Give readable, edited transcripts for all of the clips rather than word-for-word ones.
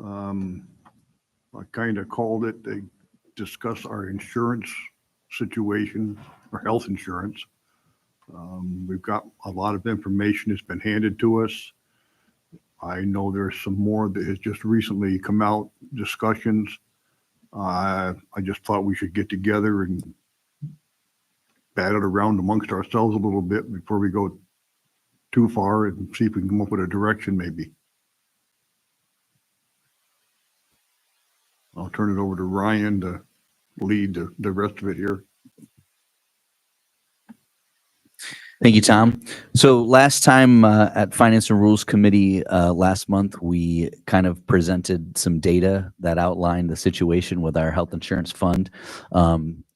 Um, I kind of called it to discuss our insurance situation, our health insurance. We've got a lot of information that's been handed to us. I know there's some more that has just recently come out, discussions. I just thought we should get together and bat it around amongst ourselves a little bit before we go too far and see if we can come up with a direction maybe. I'll turn it over to Ryan to lead the rest of it here. Thank you, Tom. So last time at Finance and Rules Committee last month, we kind of presented some data that outlined the situation with our health insurance fund.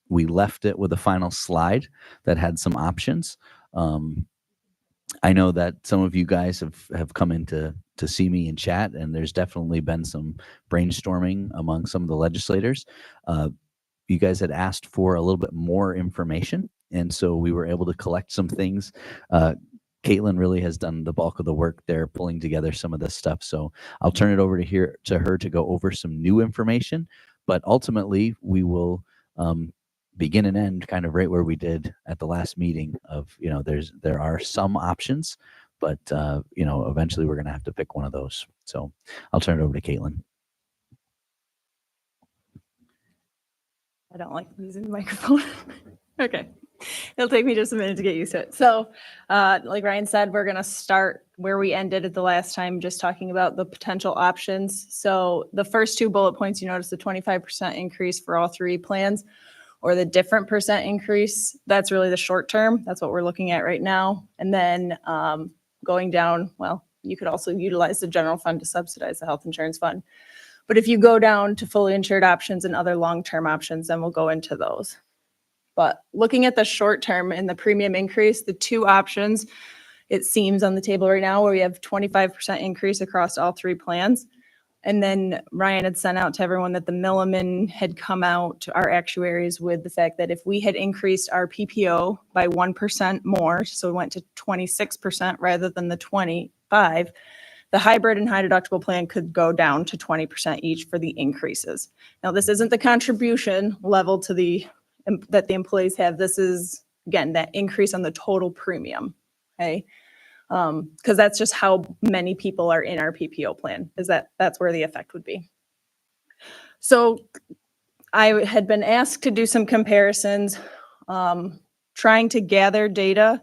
We left it with a final slide that had some options. I know that some of you guys have come in to see me and chat, and there's definitely been some brainstorming among some of the legislators. You guys had asked for a little bit more information, and so we were able to collect some things. Caitlin really has done the bulk of the work there, pulling together some of this stuff. So I'll turn it over to her to go over some new information, but ultimately we will begin and end kind of right where we did at the last meeting of, there are some options, but eventually we're going to have to pick one of those. So I'll turn it over to Caitlin. I don't like using the microphone. Okay. It'll take me just a minute to get used to it. So like Ryan said, we're going to start where we ended at the last time, just talking about the potential options. So the first two bullet points, you notice the 25% increase for all three plans, or the different percent increase. That's really the short term. That's what we're looking at right now. And then going down, well, you could also utilize the general fund to subsidize the health insurance fund. But if you go down to fully insured options and other long-term options, then we'll go into those. But looking at the short term and the premium increase, the two options, it seems on the table right now, where we have 25% increase across all three plans. And then Ryan had sent out to everyone that the Milliman had come out to our actuaries with the fact that if we had increased our PPO by 1% more, so we went to 26% rather than the 25%, the hybrid and high deductible plan could go down to 20% each for the increases. Now, this isn't the contribution level to that the employees have. This is, again, that increase on the total premium, okay? Because that's just how many people are in our PPO plan, that's where the effect would be. So I had been asked to do some comparisons, trying to gather data.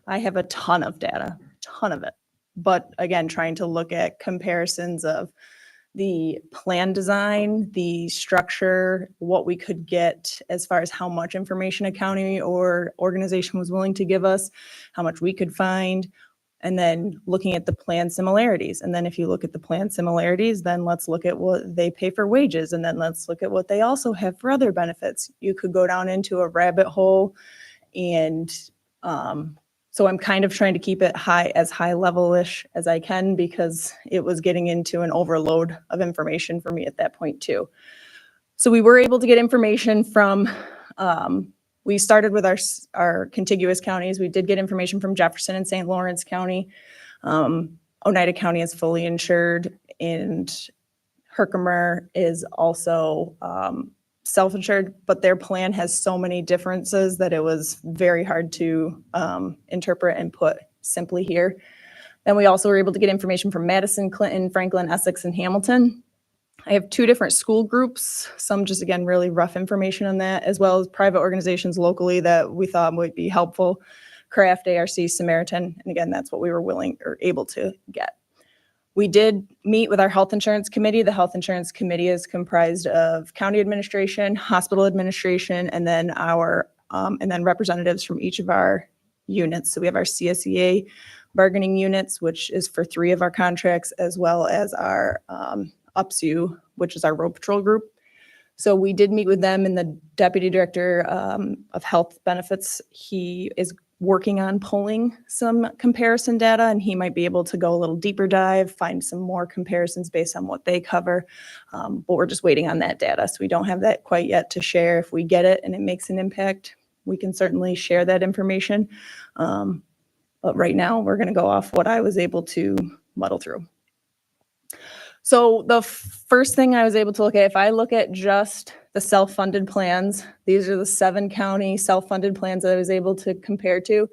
I have a ton of data, ton of it. But again, trying to look at comparisons of the plan design, the structure, what we could get as far as how much information a county or organization was willing to give us, how much we could find, and then looking at the plan similarities. And then if you look at the plan similarities, then let's look at what they pay for wages, and then let's look at what they also have for other benefits. You could go down into a rabbit hole, and so I'm kind of trying to keep it as high level-ish as I can, because it was getting into an overload of information for me at that point too. So we were able to get information from, we started with our contiguous counties. We did get information from Jefferson and St. Lawrence County. Oneida County is fully insured, and Herkimer is also self-insured, but their plan has so many differences that it was very hard to interpret and put simply here. Then we also were able to get information from Madison, Clinton, Franklin, Essex, and Hamilton. I have two different school groups, some just, again, really rough information on that, as well as private organizations locally that we thought would be helpful: Craft, ARC, Samaritan, and again, that's what we were willing or able to get. We did meet with our health insurance committee. The health insurance committee is comprised of county administration, hospital administration, and then representatives from each of our units. So we have our CSEA bargaining units, which is for 3 of our contracts, as well as our UPSU, which is our road patrol group. So we did meet with them, and the deputy director of health benefits, he is working on pulling some comparison data, and he might be able to go a little deeper dive, find some more comparisons based on what they cover. But we're just waiting on that data. So we don't have that quite yet to share. If we get it and it makes an impact, we can certainly share that information. But right now we're going to go off what I was able to muddle through. So the first thing I was able to look at, if I look at just the self-funded plans, these are the 7 county self-funded plans that I was able to compare to.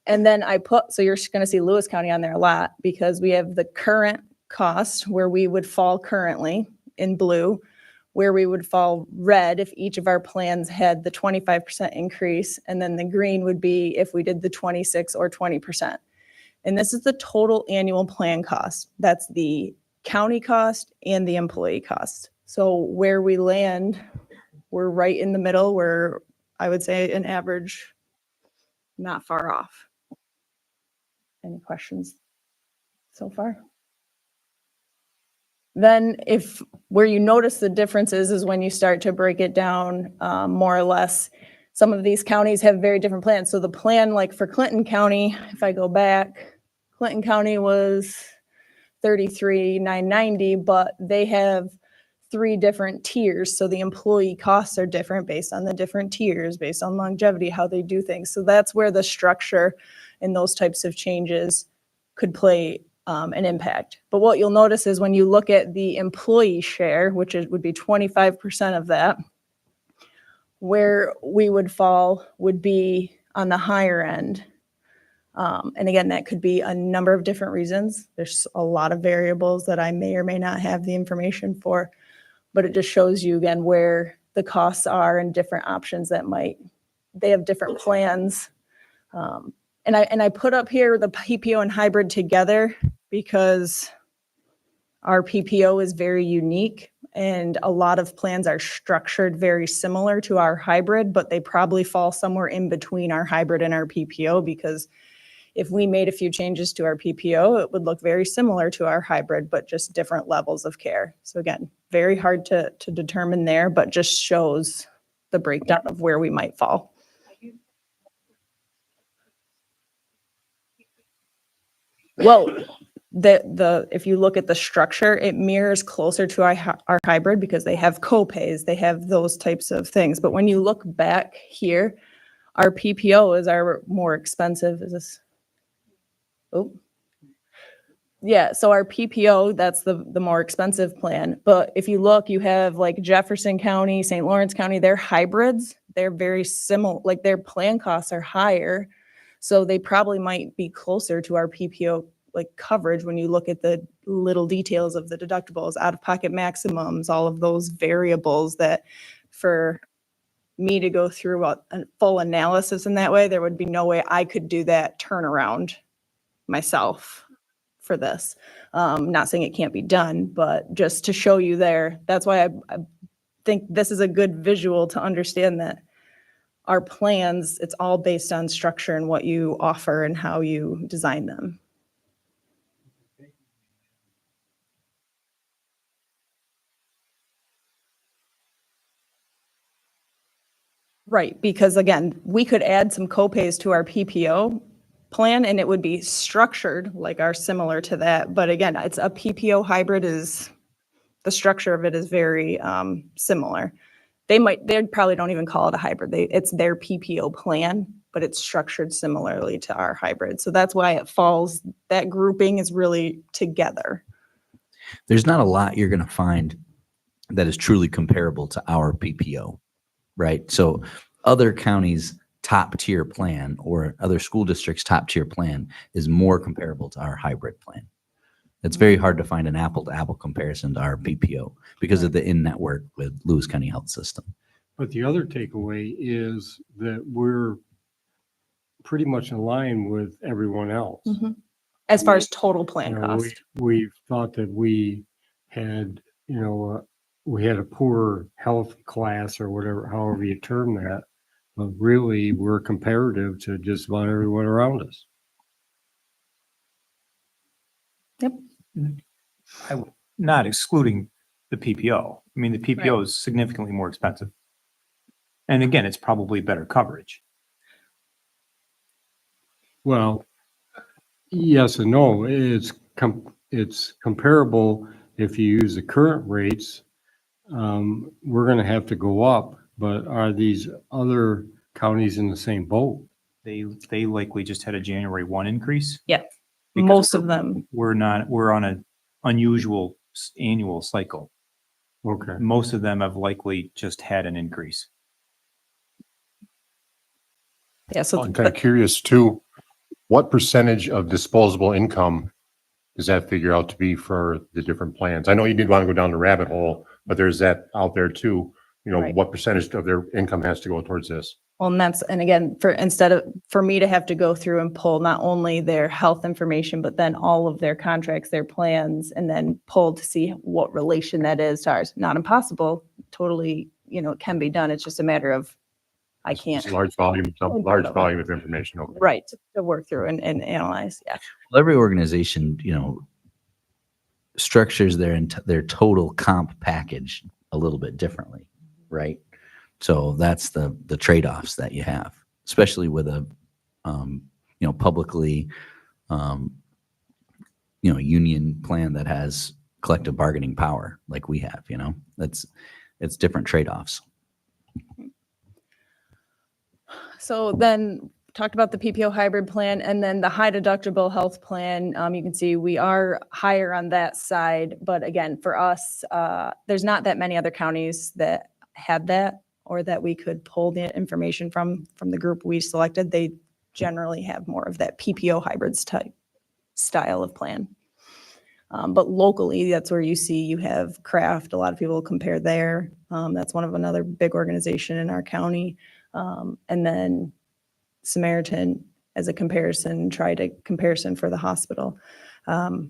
And then I put, so you're going to see Lewis County on there a lot because we have the current cost where we would fall currently in blue, where we would fall red if each of our plans had the 25% increase. And then the green would be if we did the 26 or 20%. And this is the total annual plan cost. That's the county cost and the employee cost. So where we land, we're right in the middle where I would say an average, not far off. Any questions so far? Then if where you notice the differences is when you start to break it down more or less. Some of these counties have very different plans. So the plan like for Clinton County, if I go back, Clinton County was 33,990, but they have 3 different tiers. So the employee costs are different based on the different tiers, based on longevity, how they do things. So that's where the structure and those types of changes could play an impact. But what you'll notice is when you look at the employee share, which would be 25% of that, where we would fall would be on the higher end. And again, that could be a number of different reasons. There's a lot of variables that I may or may not have the information for, but it just shows you again where the costs are and different options that they have different plans. And I put up here the PPO and hybrid together because our PPO is very unique and a lot of plans are structured very similar to our hybrid, but they probably fall somewhere in between our hybrid and our PPO because if we made a few changes to our PPO, it would look very similar to our hybrid, but just different levels of care. So again, very hard to determine there, but just shows the breakdown of where we might fall. Well, if you look at the structure, it mirrors closer to our hybrid because they have co-pays, they have those types of things. But when you look back here, our PPO is our more expensive. Is this? Oh, yeah. So our PPO, that's the more expensive plan. But if you look, you have like Jefferson County, St. Lawrence County, they're hybrids. They're very similar, like their plan costs are higher. So they probably might be closer to our PPO like coverage when you look at the little details of the deductibles, out-of-pocket maximums, all of those variables that for me to go through a full analysis in that way, there would be no way I could do that turnaround myself for this. Not saying it can't be done, but just to show you there, that's why I think this is a good visual to understand that our plans, it's all based on structure and what you offer and how you design them. Right, because again, we could add some co-pays to our PPO plan and it would be structured like ours similar to that. But again, it's a PPO hybrid is, the structure of it is very similar. They probably don't even call it a hybrid. It's their PPO plan, but it's structured similarly to our hybrid. So that's why it falls, that grouping is really together. There's not a lot you're going to find that is truly comparable to our PPO, right? So other counties' top tier plan or other school districts' top tier plan is more comparable to our hybrid plan. It's very hard to find an apple to apple comparison to our PPO because of the in-network with Lewis County Health System. But the other takeaway is that we're pretty much in line with everyone else. Mm-hmm. As far as total plan You know, cost. we've thought that we had, we had a poor health class or whatever, however you term that, but really we're comparative to just about everyone around us. Yep. Not excluding the PPO. I mean, the PPO is significantly more expensive. And again, it's probably better coverage. Well, yes and no. It's comparable if you use the current rates. We're going to have to go up, but are these other counties in the same boat? They likely just had a January 1 increase. Yeah, because most of them. We're on an unusual annual cycle. Okay. Most of them have likely just had an increase. Yeah, so I'm kind of curious too, what percentage of disposable income does that figure out to be for the different plans? I know you didn't want to go down the rabbit hole, but there's that out there too. You know, Right. what percentage of their income has to go towards this? well, and again, for me to have to go through and pull not only their health information, but then all of their contracts, their plans, and then pull to see what relation that is to ours. Not impossible, totally, it can be done. It's just a matter of, I can't, It's a large volume, some large volume of information. Okay. right, to work through and analyze, yeah. Well, every organization, structures their total comp package a little bit differently, right? So that's the trade-offs that you have, especially with a publicly union plan that has collective bargaining power like we have. It's different trade-offs. So then talked about the PPO hybrid plan and then the high deductible health plan. You can see we are higher on that side, but again, for us, there's not that many other counties that had that or that we could pull the information from the group we selected. They generally have more of that PPO hybrids type style of plan. But locally, that's where you have Kraft. A lot of people compare there. That's another big organization in our county. And then Samaritan as a comparison, comparison for the hospital. But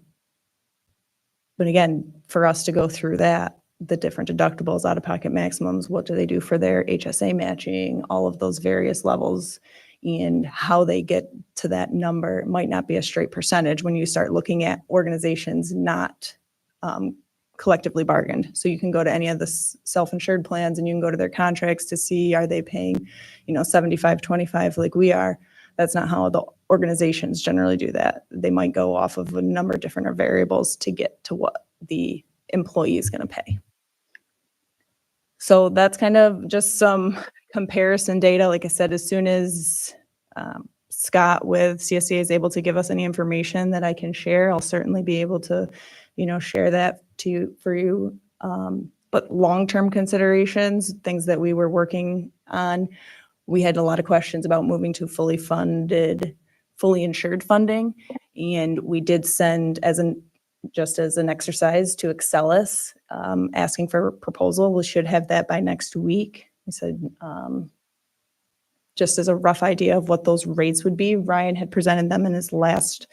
again, for us to go through that, the different deductibles, out-of-pocket maximums, what do they do for their HSA matching, all of those various levels, and how they get to that number. It might not be a straight percentage when you start looking at organizations not collectively bargained. So you can go to any of the self-insured plans and you can go to their contracts to see, are they paying, 75-25 like we are? That's not how the organizations generally do that. They might go off of a number of different variables to get to what the employee is going to pay. So that's kind of just some comparison data. Like I said, as soon as Scott with CSCA is able to give us any information that I can share, I'll certainly be able to, share that for you. But long-term considerations, things that we were working on, we had a lot of questions about moving to fully funded, fully insured funding. And we did send just as an exercise to Excelis, asking for a proposal. We should have that by next week. We said, just as a rough idea of what those rates would be. Ryan had presented them in his last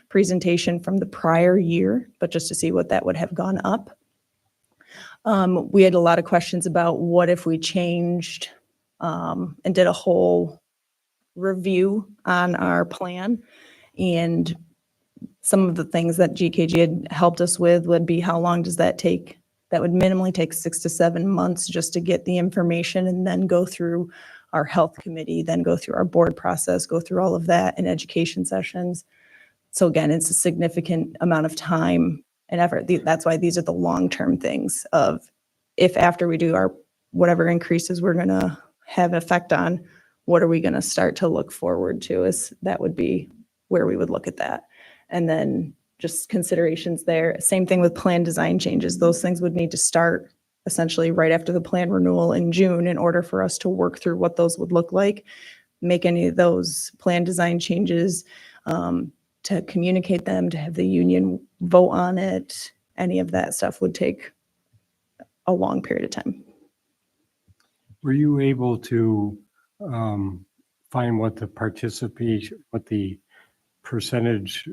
presentation from the prior year, but just to see what that would have gone up. We had a lot of questions about what if we changed and did a whole review on our plan. And some of the things that GKG had helped us with would be, how long does that take? That would minimally take 6 to 7 months just to get the information and then go through our health committee, then go through our board process, go through all of that in education sessions. So again, it's a significant amount of time and effort. That's why these are the long-term things of, if after we do our whatever increases we're going to have an effect on, what are we going to start to look forward to? That would be where we would look at that. And then just considerations there. Same thing with plan design changes. Those things would need to start essentially right after the plan renewal in June in order for us to work through what those would look like, make any of those plan design changes, to communicate them, to have the union vote on it. Any of that stuff would take a long period of time. Were you able to find what the participation, what the percentage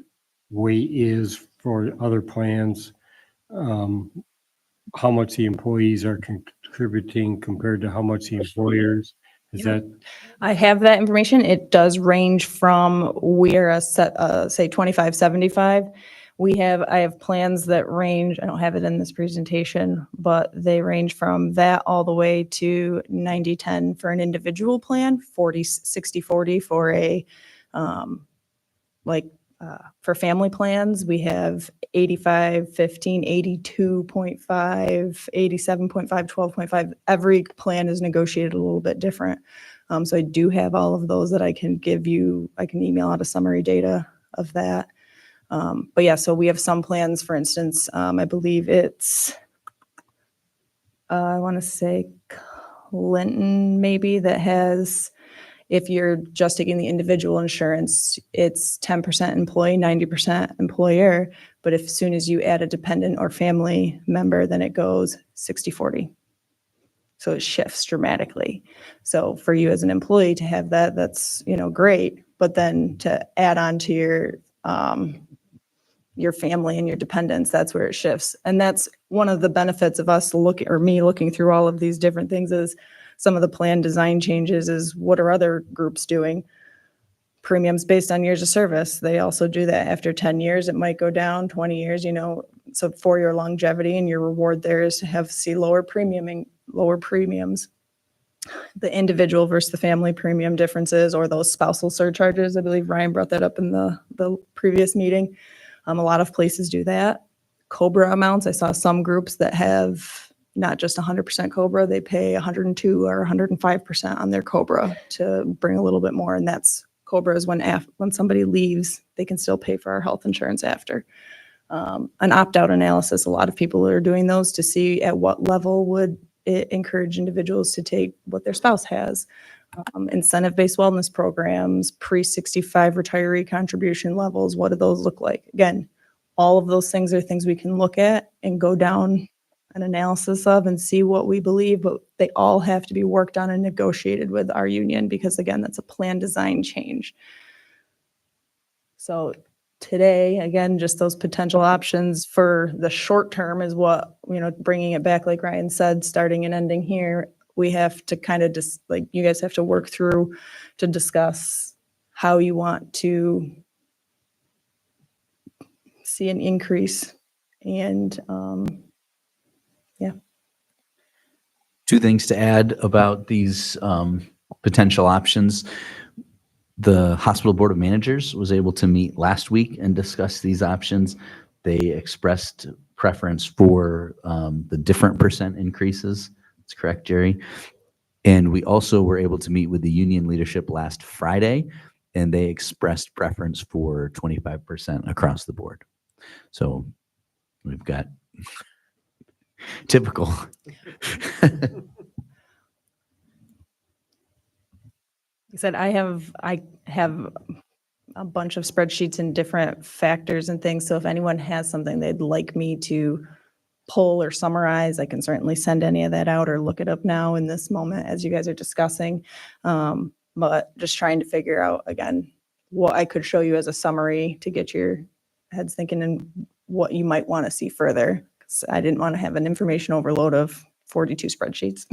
weight is for other plans? How much the employees are contributing compared to how much the employers? I have that information. It does range from, we're a set, say 25-75. I have plans that range, I don't have it in this presentation, but they range from that all the way to 90-10 for an individual plan, 40-60-40 for a, for family plans. We have 85-15, 82.5, 87.5, 12.5. Every plan is negotiated a little bit different. So I do have all of those that I can give you. I can email out a summary data of that. But yeah, so we have some plans, for instance, I believe it's, I want to say Clinton maybe, that has, if you're just taking the individual insurance, it's 10% employee, 90% employer. But if as soon as you add a dependent or family member, then it goes 60-40. So it shifts dramatically. So for you as an employee to have that, that's, great. But then to add on to your family and your dependents, that's where it shifts. And that's one of the benefits of us me looking through all of these different things, is some of the plan design changes is what are other groups doing? Premiums based on years of service. They also do that. After 10 years, it might go down. 20 years, so for your longevity, and your reward there is to see lower premiums. The individual versus the family premium differences, or those spousal surcharges. I believe Ryan brought that up in the previous meeting. A lot of places do that. COBRA amounts. I saw some groups that have not just 100% COBRA, they pay 102 or 105% on their COBRA to bring a little bit more. And that's COBRA is when somebody leaves, they can still pay for our health insurance after. An opt-out analysis, a lot of people are doing those to see at what level would it encourage individuals to take what their spouse has. Incentive-based wellness programs, pre-65 retiree contribution levels, what do those look like? Again, all of those things are things we can look at and go down an analysis of and see what we believe, but they all have to be worked on and negotiated with our union, because again, that's a plan design change. So today, again, just those potential options for the short term is what, bringing it back, like Ryan said, starting and ending here, we have to kind of just you guys have to work through to discuss how you want to see an increase. And Two things to add about these potential options. The hospital board of managers was able to meet last week and discuss these options. They expressed preference for the different percent increases. That's correct, Jerry. And we also were able to meet with the union leadership last Friday, and they expressed preference for 25% across the board. So we've got typical. I said, I have a bunch of spreadsheets and different factors and things. So if anyone has something they'd like me to pull or summarize, I can certainly send any of that out or look it up now in this moment as you guys are discussing. But just trying to figure out, again, what I could show you as a summary to get your heads thinking and what you might want to see further. 'Cause I didn't want to have an information overload of 42 spreadsheets.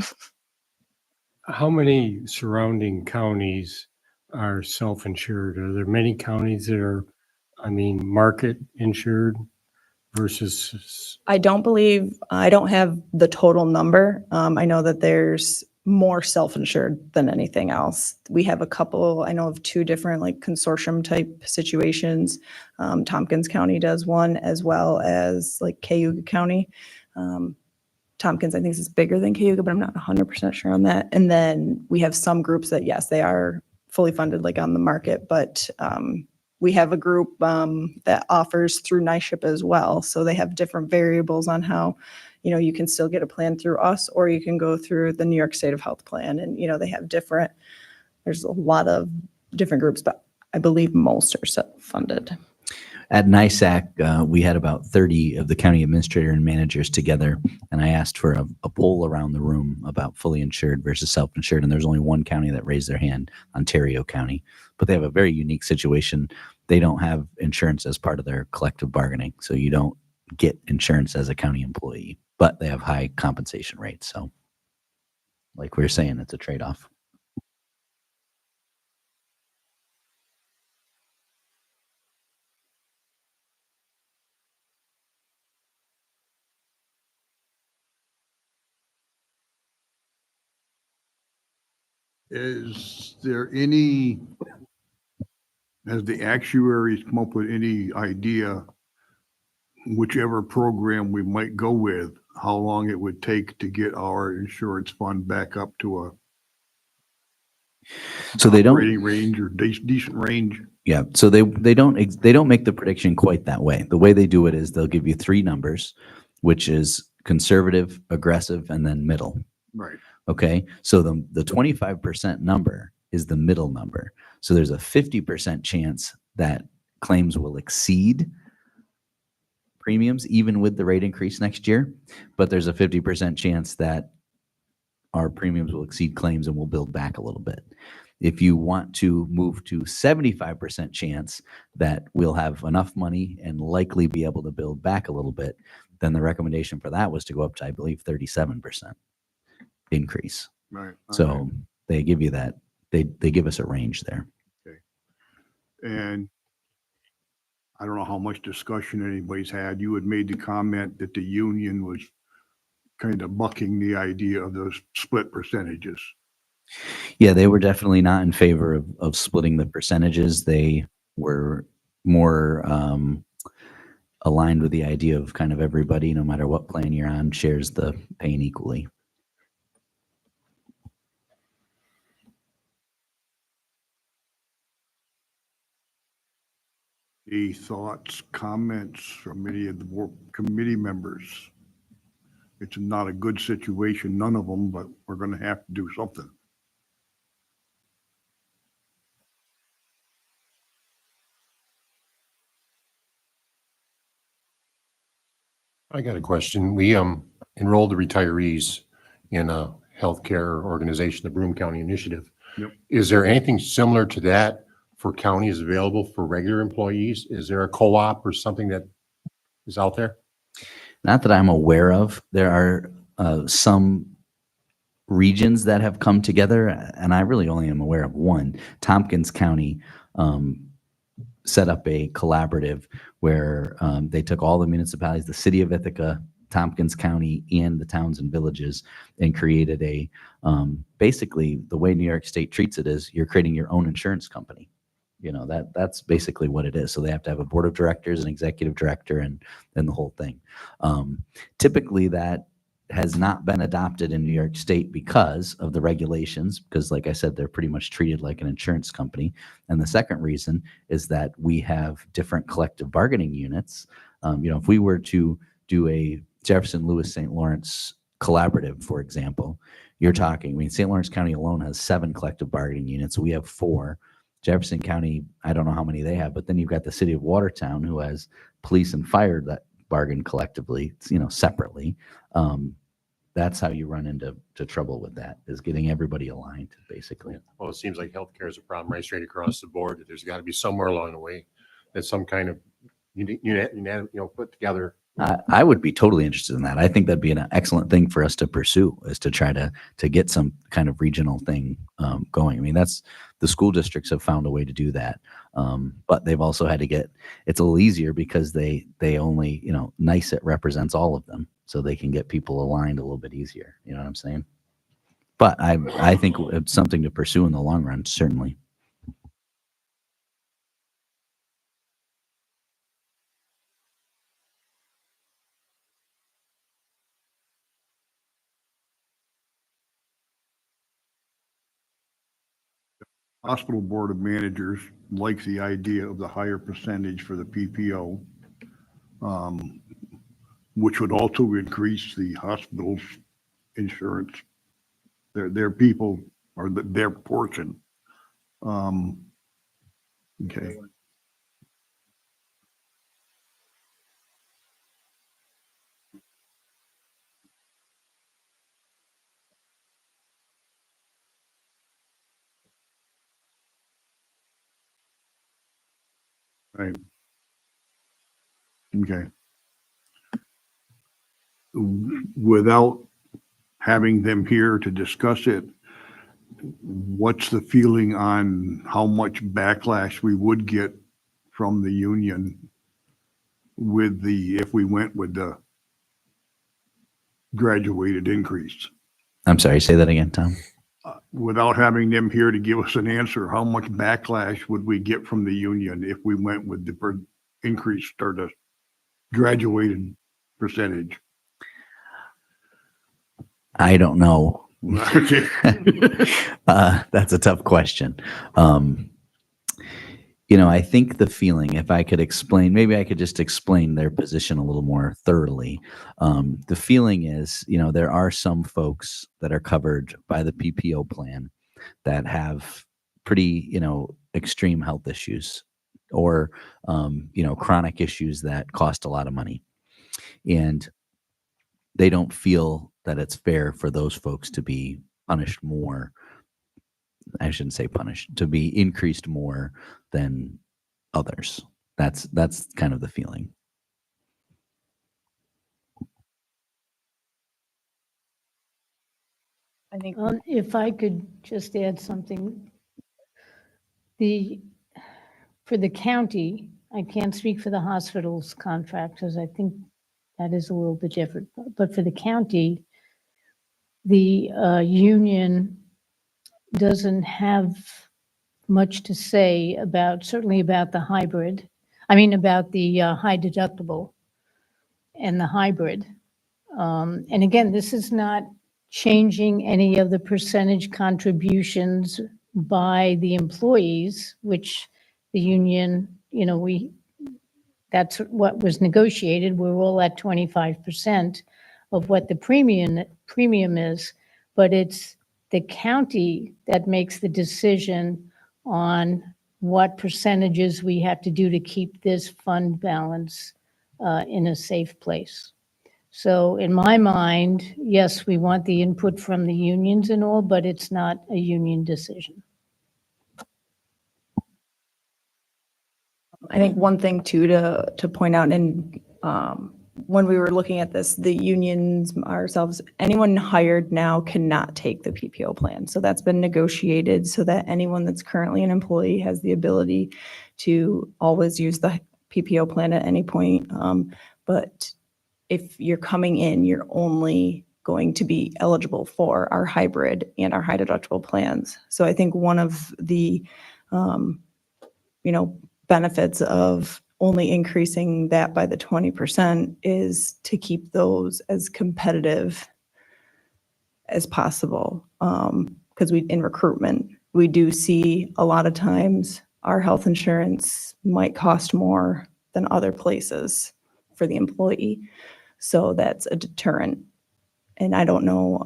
How many surrounding counties are self-insured? Are there many counties that are, market insured versus? I don't have the total number. I know that there's more self-insured than anything else. We have a couple, I know of two different consortium type situations. Tompkins County does one, as well as Cayuga County. Tompkins, I think, is bigger than Cayuga, but I'm not 100% sure on that. And then we have some groups that, yes, they are fully funded on the market, but we have a group that offers through NYSHIP as well. So they have different variables on how, you can still get a plan through us, or you can go through the New York State of Health Plan. And, they have there's a lot of different groups, but I believe most are self-funded. At NISAC, we had about 30 of the county administrator and managers together, and I asked for a poll around the room about fully insured versus self-insured, and there's only one county that raised their hand, Ontario County, but they have a very unique situation. They don't have insurance as part of their collective bargaining, so you don't get insurance as a county employee, but they have high compensation rates. So like we were saying, it's a trade-off. Has the actuaries come up with any idea, whichever program we might go with, how long it would take to get our insurance fund back up to So they don't, operating range or decent range. yeah. So they don't make the prediction quite that way. The way they do it is they'll give you three numbers, which is conservative, aggressive, and then middle. Right. Okay. So the 25% number is the middle number. So there's a 50% chance that claims will exceed premiums even with the rate increase next year, but there's a 50% chance that our premiums will exceed claims and we'll build back a little bit. If you want to move to 75% chance that we'll have enough money and likely be able to build back a little bit, then the recommendation for that was to go up to, I believe, 37% increase. Right. So they give you that, they give us a range there. And I don't know how much discussion anybody's had. You had made the comment that the union was kind of bucking the idea of those split percentages. Yeah, they were definitely not in favor of splitting the percentages. They were more aligned with the idea of kind of everybody, no matter what plan you're on, shares the pain equally. Any thoughts, comments from any of the board committee members? It's not a good situation, none of them, but we're going to have to do something. I got a question. We enrolled the retirees in a healthcare organization, the Broome County Initiative. Yep. Is there anything similar to that for counties available for regular employees? Is there a co-op or something that is out there? Not that I'm aware of. There are some regions that have come together, and I really only am aware of one. Tompkins County set up a collaborative where they took all the municipalities, the city of Ithaca, Tompkins County, and the towns and villages, and created a basically the way New York State treats it is you're creating your own insurance company. You know, that's basically what it is. So they have to have a board of directors, an executive director, and the whole thing. Typically that has not been adopted in New York State because of the regulations, because like I said, they're pretty much treated like an insurance company. And the second reason is that we have different collective bargaining units. If we were to do a Jefferson, Lewis, St. Lawrence collaborative, for example, you're talking, St. Lawrence County alone has 7 collective bargaining units. We have 4. Jefferson County, I don't know how many they have, but then you've got the city of Watertown who has police and fire that bargain collectively, separately. That's how you run into trouble with that, is getting everybody aligned, basically. Well, it seems like healthcare is a problem right straight across the board. There's got to be somewhere along the way that some kind of put together. I would be totally interested in that. I think that'd be an excellent thing for us to pursue, is to try to get some kind of regional thing going. I mean, that's the school districts have found a way to do that, but they've also had to get. It's a little easier because they only NYSET represents all of them, so they can get people aligned a little bit easier. You know what I'm saying? But I think it's something to pursue in the long run, certainly. Hospital Board of Managers like the idea of the higher percentage for the PPO, which would also increase the hospital's insurance, their people, or their portion. Okay. Right. Okay. Without having them here to discuss it, what's the feeling on how much backlash we would get from the union if we went with the graduated increase? I'm sorry, say that again, Tom. Without having them here to give us an answer, how much backlash would we get from the union if we went with the increase or the graduated percentage? I don't know. Okay. That's a tough question. I think the feeling, if I could explain, maybe I could just explain their position a little more thoroughly. The feeling is, there are some folks that are covered by the PPO plan that have pretty, extreme health issues or, chronic issues that cost a lot of money. And they don't feel that it's fair for those folks to be punished more. I shouldn't say punished, to be increased more than others. That's kind of the feeling. I think If I could just add something, for the county, I can't speak for the hospital's contract because I think that is a little bit different. But for the county, the union doesn't have much to say certainly about the hybrid. I mean, about the high deductible and the hybrid. And again, this is not changing any of the percentage contributions by the employees, which the union, that's what was negotiated. We're all at 25% of what the premium is, but it's the county that makes the decision on what percentages we have to do to keep this fund balance in a safe place. So in my mind, yes, we want the input from the unions and all, but it's not a union decision. I think one thing too to point out, and when we were looking at this, the unions ourselves, anyone hired now cannot take the PPO plan. So that's been negotiated so that anyone that's currently an employee has the ability to always use the PPO plan at any point. But if you're coming in, you're only going to be eligible for our hybrid and our high deductible plans. So I think one of the, benefits of only increasing that by the 20% is to keep those as competitive as possible. Because in recruitment, we do see a lot of times our health insurance might cost more than other places for the employee. So that's a deterrent. And I don't know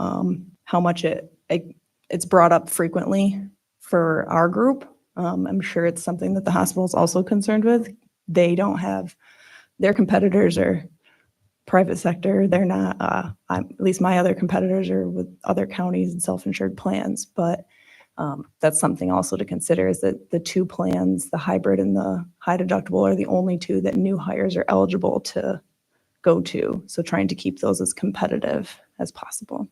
how much it's brought up frequently for our group. I'm sure it's something that the hospital is also concerned with. They don't have, their competitors are private sector. They're not, at least my other competitors are with other counties and self-insured plans. But that's something also to consider is that the two plans, the hybrid and the high deductible, are the only two that new hires are eligible to go to. So trying to keep those as competitive as possible.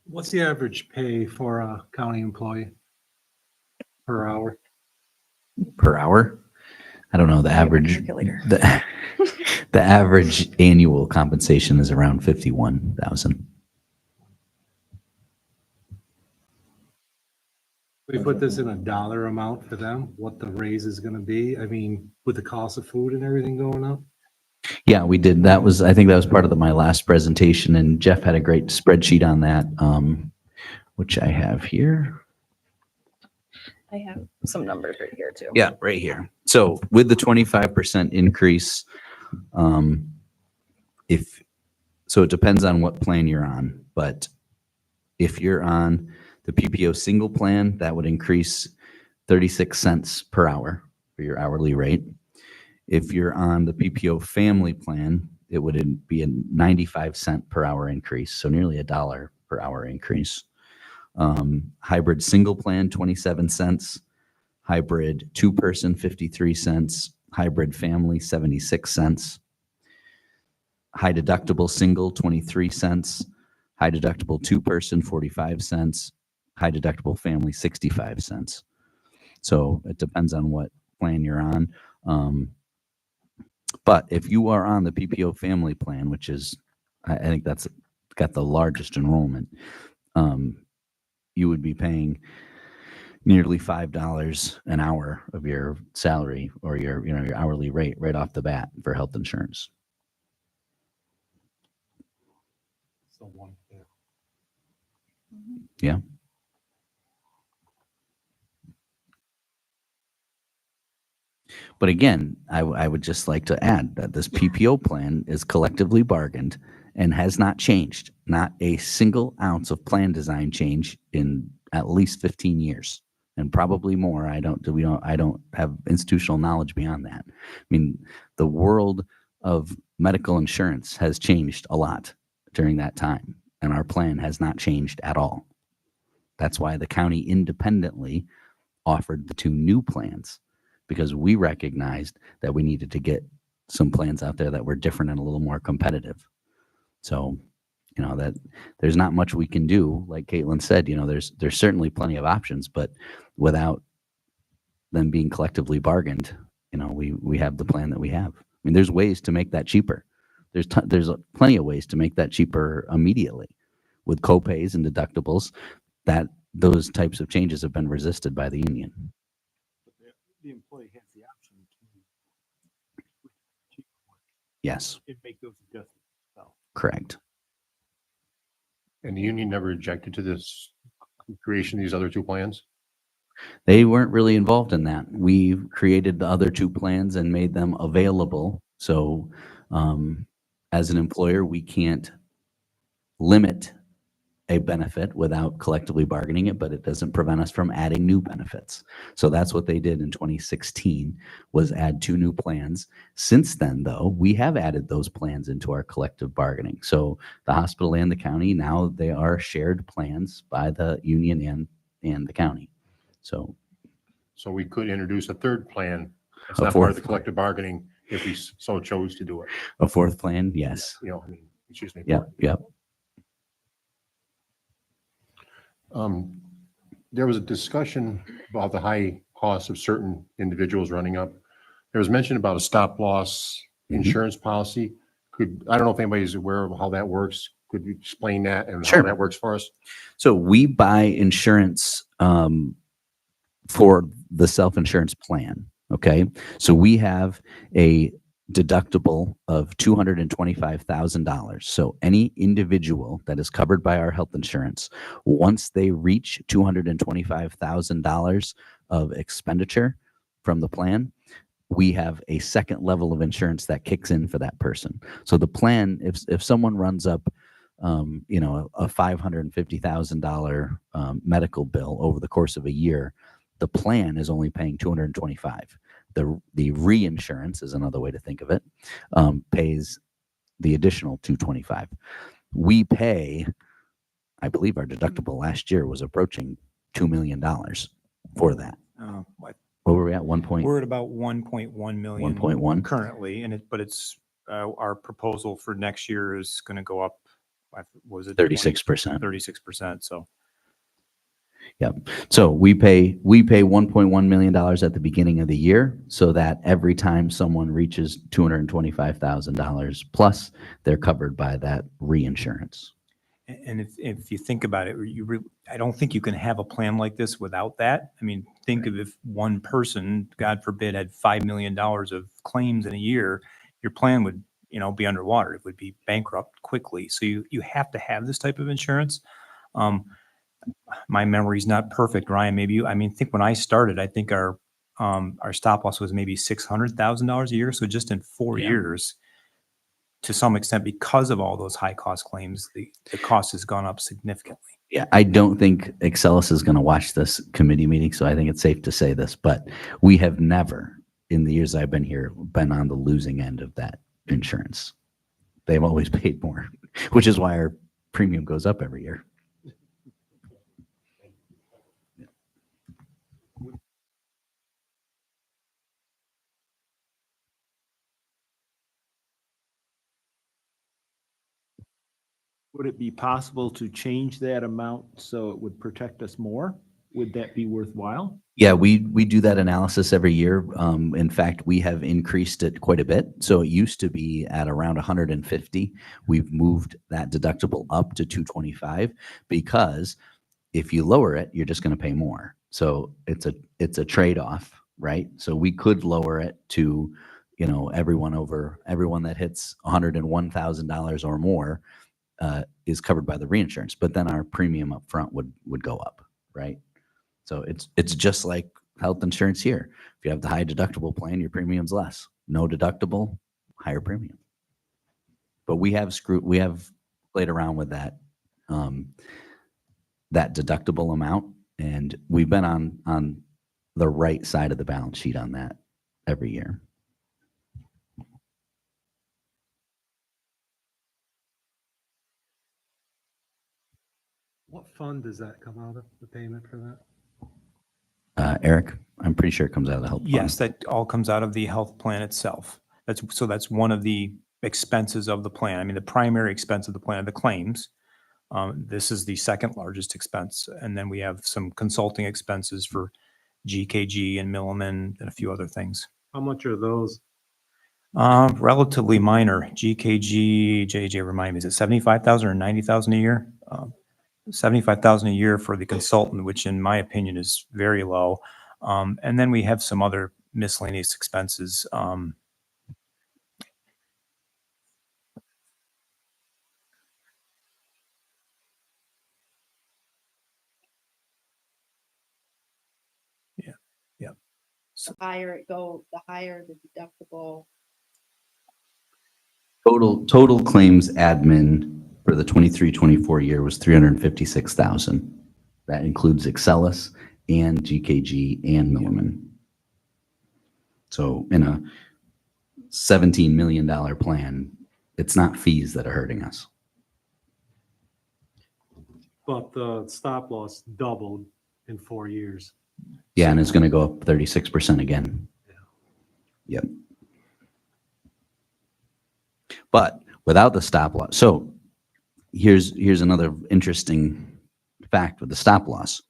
What's the average pay for a county employee per hour? Per hour? I don't know. The average, Calculator. the average annual compensation is around 51,000. We put this in a dollar amount for them, what the raise is gonna be. I mean, with the cost of food and everything going up. Yeah, we did. I think that was part of my last presentation, and Jeff had a great spreadsheet on that, which I have here. I have some numbers right here too. Yeah, right here. So with the 25% increase, so it depends on what plan you're on, but if you're on the PPO single plan, that would increase 36 cents per hour for your hourly rate. If you're on the PPO family plan, it would be a 95-cent per hour increase, so nearly $1 per hour increase. Hybrid single plan, 27 cents. Hybrid two-person, 53 cents. Hybrid family, 76 cents. High deductible single, 23 cents. High deductible two-person, 45 cents. High deductible family, 65 cents. So it depends on what plan you're on. But if you are on the PPO family plan, which is, I think that's got the largest enrollment, you would be paying nearly $5 an hour of your salary or your hourly rate right off the bat for health insurance. So one, yeah. Yeah. But again, I would just like to add that this PPO plan is collectively bargained and has not changed. Not a single ounce of plan design change in at least 15 years, and probably more. I don't have institutional knowledge beyond that. I mean, the world of medical insurance has changed a lot during that time, and our plan has not changed at all. That's why the county independently offered the two new plans, because we recognized that we needed to get some plans out there that were different and a little more competitive. So, that there's not much we can do. Like Caitlin said, there's certainly plenty of options, but without them being collectively bargained, we have the plan that we have. I mean, there's ways to make that cheaper. There's plenty of ways to make that cheaper immediately with copays and deductibles. That those types of changes have been resisted by the union. The employee has the option to Yes, make those adjustments. correct. And the union never objected to this creation of these other two plans? They weren't really involved in that. We created the other two plans and made them available. So as an employer, we can't limit a benefit without collectively bargaining it, but it doesn't prevent us from adding new benefits. So that's what they did in 2016, was add two new plans. Since then, though, we have added those plans into our collective bargaining. So the hospital and the county, now they are shared plans by the union and the county. So we could introduce a third plan. It's A not part of the fourth. collective bargaining if we so chose to do it. a fourth plan, yes. Excuse me. Yep. There was a discussion about the high cost of certain individuals running up. There was mention about a stop loss insurance policy. I don't know if anybody's aware of how that works. Could you explain that and Sure. how that works for us? So we buy insurance for the self-insurance plan. Okay. So we have a deductible of $225,000. So any individual that is covered by our health insurance, once they reach $225,000 of expenditure from the plan, we have a second level of insurance that kicks in for that person. So the plan, if someone runs up, a $550,000 medical bill over the course of a year, the plan is only paying $225,000. The reinsurance is another way to think of it, pays the additional $225,000. We pay, I believe our deductible last year was approaching $2 million for that. What were we at? We're at about 1.1 million 1.1? currently, but it's our proposal for next year is going to go up. Was it 36%. 36%? So. Yep. So we pay $1.1 million at the beginning of the year, so that every time someone reaches $225,000 plus, they're covered by that reinsurance. And if you think about it, I don't think you can have a plan like this without that. I mean, think of if one person, God forbid, had $5 million of claims in a year, your plan would, be underwater. It would be bankrupt quickly. So you have to have this type of insurance. My memory's not perfect, Ryan. Maybe think when I started, I think our stop loss was maybe $600,000 a year. So just in 4 years, to some extent, because of all those high cost claims, the cost has gone up significantly. Yeah, I don't think Excelis is going to watch this committee meeting, so I think it's safe to say this, but we have never, in the years I've been here, been on the losing end of that insurance. They've always paid more, which is why our premium goes up every year. Would it be possible to change that amount so it would protect us more? Would that be worthwhile? Yeah, we do that analysis every year. In fact, we have increased it quite a bit. So it used to be at around 150. We've moved that deductible up to 225 because if you lower it, you're just going to pay more. So it's a trade-off, right? So we could lower it to, everyone that hits $101,000 or more. is covered by the reinsurance, but then our premium up front would go up, right? So it's just like health insurance here. If you have the high deductible plan, your premium's less. No deductible, higher premium. But we have played around with that that deductible amount, and we've been on the right side of the balance sheet on that every year. What fund does that come out of, the payment for that? Eric, I'm pretty sure it comes out of the health fund. Yes, that all comes out of the health plan itself. That's one of the expenses of the plan. I mean, the primary expense of the plan are the claims. This is the second largest expense. And then we have some consulting expenses for GKG and Milliman and a few other things. How much are those? Relatively minor. GKG, JJ, remind me, is it 75,000 or 90,000 a year? 75,000 a year for the consultant, which in my opinion is very low. And then we have some other miscellaneous expenses. The higher it go, the higher the deductible. Total claims admin for the 23-24 year was 356,000. That includes Excelis and GKG and Milliman. So in a $17 million plan, it's not fees that are hurting us. But the stop loss doubled in 4 years. Yeah, and it's going to go up 36% again. Yep. But without the stop loss, so here's another interesting fact with the stop loss.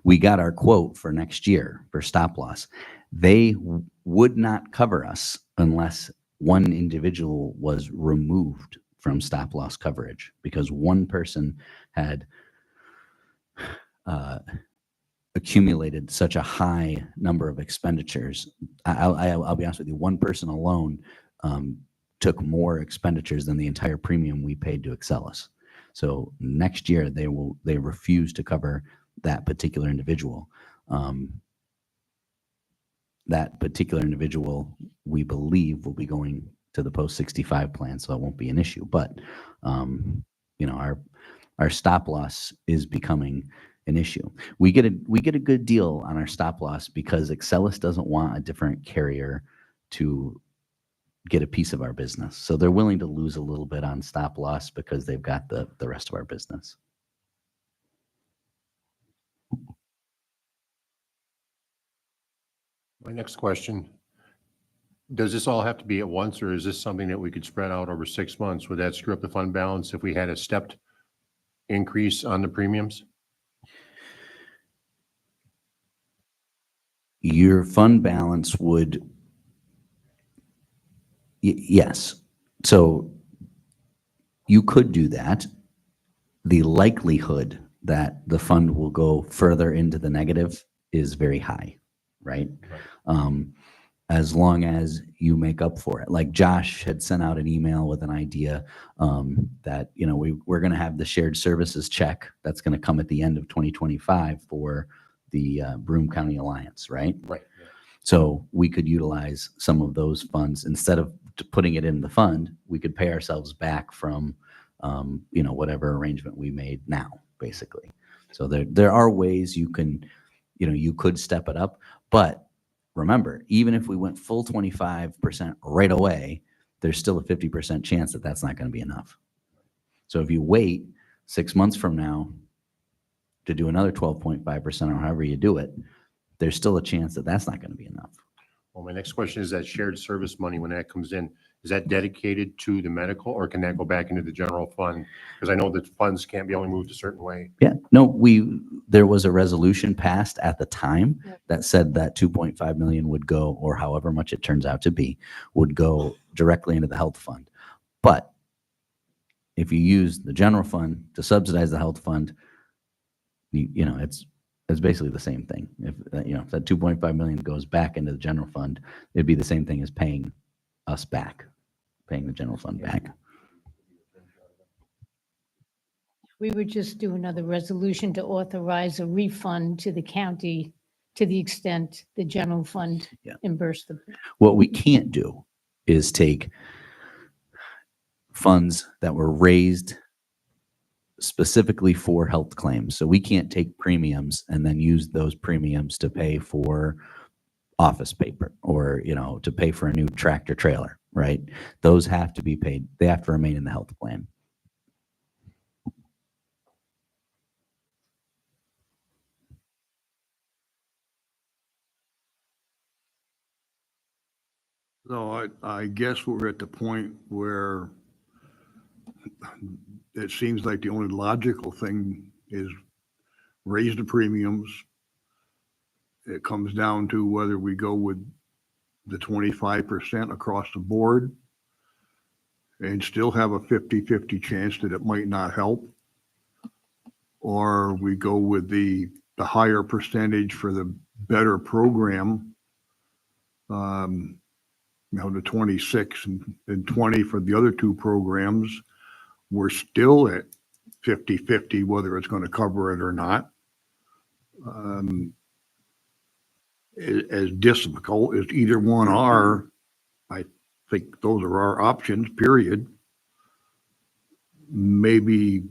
We got our quote for next year for stop loss. They would not cover us unless one individual was removed from stop loss coverage because one person had accumulated such a high number of expenditures. I'll be honest with you, one person alone took more expenditures than the entire premium we paid to Excelis. So next year they refuse to cover that particular individual. That particular individual, we believe, will be going to the post-65 plan, so it won't be an issue. But our stop loss is becoming an issue. We get a good deal on our stop loss because Excelis doesn't want a different carrier to get a piece of our business. So they're willing to lose a little bit on stop loss because they've got the rest of our business. My next question, does this all have to be at once, or is this something that we could spread out over 6 months? Would that screw up the fund balance if we had a stepped increase on the premiums? Your fund balance would, yes. So you could do that. The likelihood that the fund will go further into the negative is very high, right? As long as you make up for it. Like Josh had sent out an email with an idea that, we're going to have the shared services check that's going to come at the end of 2025 for the Broome County Alliance, right? Right. So we could utilize some of those funds instead of putting it in the fund. We could pay ourselves back from, whatever arrangement we made now, basically. So there are ways you can, you could step it up. But remember, even if we went full 25% right away, there's still a 50% chance that that's not going to be enough. So if you wait 6 months from now to do another 12.5% or however you do it, there's still a chance that that's not going to be enough. Well, my next question is that shared service money, when that comes in, is that dedicated to the medical or can that go back into the general fund? Because I know that funds can't be only moved a certain way. Yeah, no, there was a resolution passed at the time that said that 2.5 million would go, or however much it turns out to be, would go directly into the health fund. But if you use the general fund to subsidize the health fund, it's basically the same thing. If that 2.5 million goes back into the general fund, it'd be the same thing as paying us back, paying the general fund back. We would just do another resolution to authorize a refund to the county to the extent the general fund Yeah. reimbursed them. What we can't do is take funds that were raised specifically for health claims. So we can't take premiums and then use those premiums to pay for office paper or, to pay for a new tractor trailer, right? Those have to be paid. They have to remain in the health plan. So I guess we're at the point where it seems like the only logical thing is raise the premiums. It comes down to whether we go with the 25% across the board and still have a 50-50 chance that it might not help. Or we go with the higher percentage for the better program, the 26 and 20 for the other two programs. We're still at 50-50 whether it's going to cover it or not. As difficult as either one are, I think those are our options, period. Maybe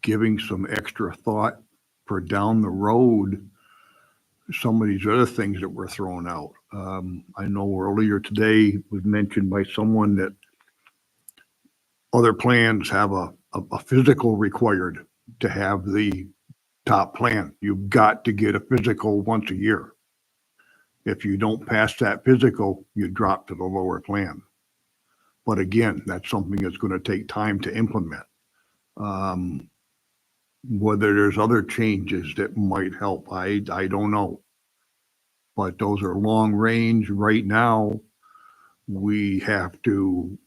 giving some extra thought for down the road, some of these other things that were thrown out. I know earlier today was mentioned by someone that other plans have a physical required to have the top plan. You've got to get a physical once a year. If you don't pass that physical, you drop to the lower plan. But again, that's something that's going to take time to implement. Whether there's other changes that might help, I don't know. But those are long range. Right now, we have to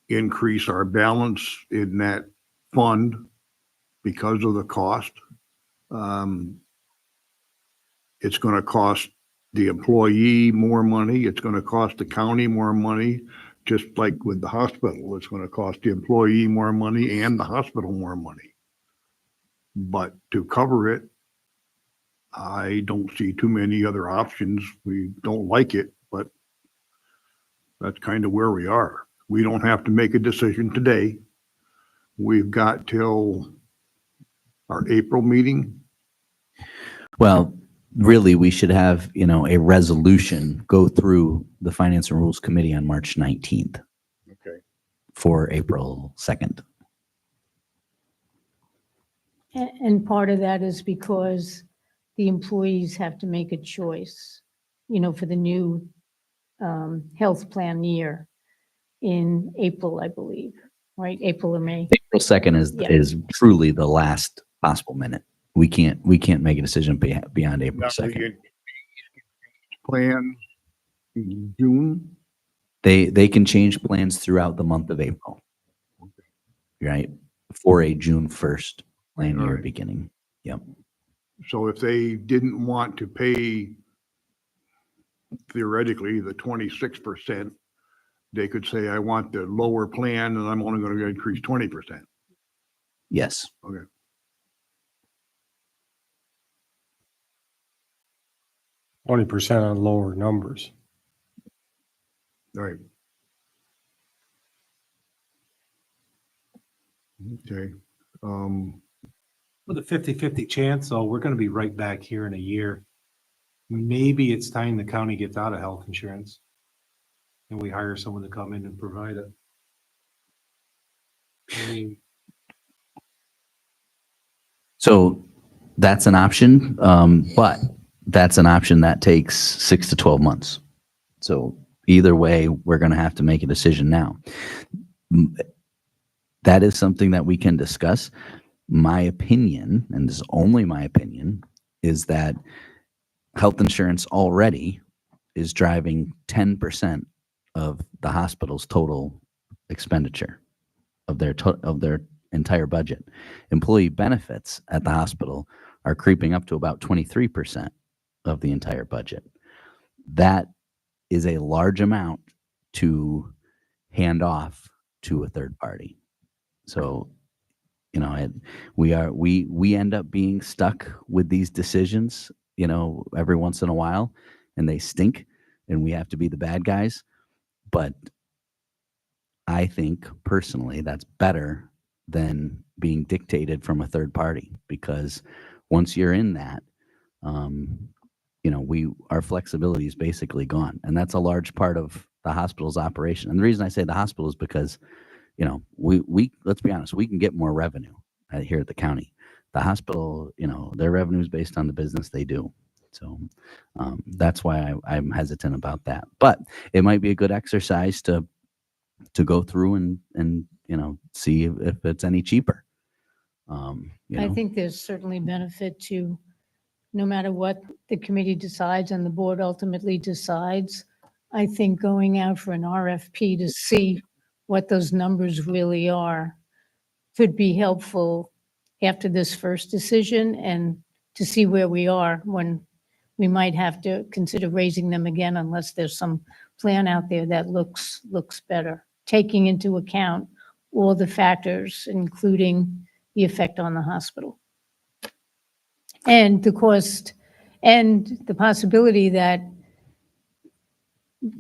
increase our balance in that fund because of the cost. It's going to cost the employee more money. It's going to cost the county more money, just like with the hospital. It's going to cost the employee more money and the hospital more money. But to cover it, I don't see too many other options. We don't like it, but that's kind of where we are. We don't have to make a decision today. We've got till our April meeting. Well, really, we should have, a resolution go through the Finance and Rules Committee on March 19th Okay. for April 2nd. And part of that is because the employees have to make a choice, for the new health plan year in April, I believe, right? April or May. April 2nd Yeah. is truly the last possible minute. We can't make a decision beyond April Now, 2nd. Plan in June. They can change plans throughout the month of April, right? For a June 1st plan year Alright. beginning. Yep. So if they didn't want to pay theoretically the 26%, they could say, I want the lower plan and I'm only going to increase 20%. Yes. Okay. 20% on lower numbers. All right. Okay. With a 50-50 chance, though, we're gonna be right back here in a year. Maybe it's time the county gets out of health insurance and we hire someone to come in and provide it. I mean, So that's an option, but that's an option that takes 6 to 12 months. So either way, we're going to have to make a decision now. That is something that we can discuss. My opinion, and this is only my opinion, is that health insurance already is driving 10% of the hospital's total expenditure of their entire budget. Employee benefits at the hospital are creeping up to about 23% of the entire budget. That is a large amount to hand off to a third party. So You know, we end up being stuck with these decisions, you know, every once in a while, and they stink, and we have to be the bad guys. But I think personally that's better than being dictated from a third party, because once you're in that, you know, our flexibility is basically gone, and that's a large part of the hospital's operation. And the reason I say the hospital is because, you know, we let's be honest, we can get more revenue here at the county. The hospital, you know, their revenue is based on the business they do. So that's why I'm hesitant about that. But it might be a good exercise to go through and you know, see if it's any cheaper. You I know, think there's certainly benefit to, no matter what the committee decides and the board ultimately decides, I think going out for an RFP to see what those numbers really are could be helpful after this first decision, and to see where we are when we might have to consider raising them again unless there's some plan out there that looks better, taking into account all the factors, including the effect on the hospital and the cost, and the possibility that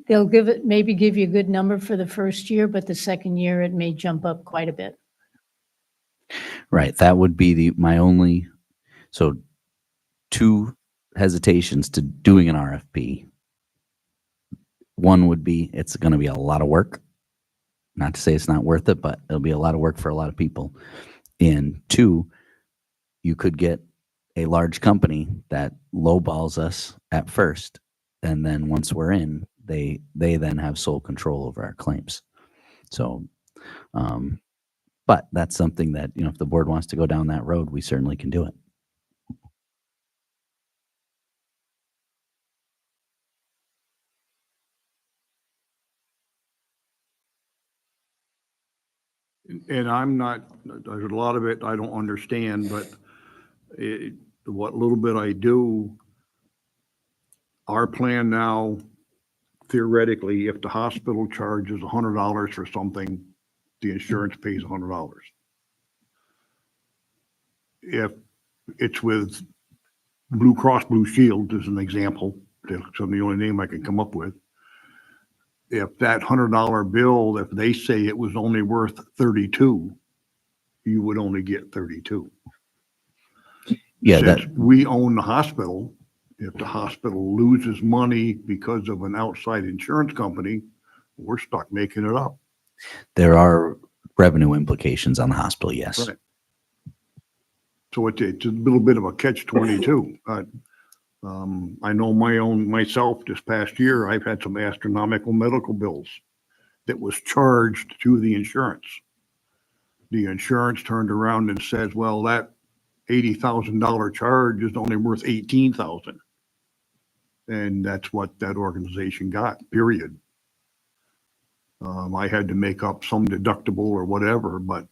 they'll maybe give you a good number for the first year, but the second year it may jump up quite a bit. right? That would be my only. So, two hesitations to doing an RFP. One would be it's going to be a lot of work. Not to say it's not worth it, but it'll be a lot of work for a lot of people. And two, you could get a large company that lowballs us at first, and then once we're in, they then have sole control over our claims. So, but that's something that, you know, if the board wants to go down that road, we certainly can do it. And I'm not, there's a lot of it I don't understand, but what little bit I do, our plan now, theoretically, if the hospital charges $100 for something, the insurance pays $100. If it's with Blue Cross Blue Shield, as an example, that's the only name I can come up with. If that $100 bill, if they say it was only worth 32, you would only get 32. Yeah, Since we own the hospital, if the hospital loses money because of an outside insurance company, we're stuck making it up. there are revenue implications on the hospital. Yes. Right. So it's a little bit of a catch-22. I know myself this past year, I've had some astronomical medical bills that was charged to the insurance. The insurance turned around and says, well, that $80,000 charge is only worth $18,000. And that's what that organization got, period. I had to make up some deductible or whatever, but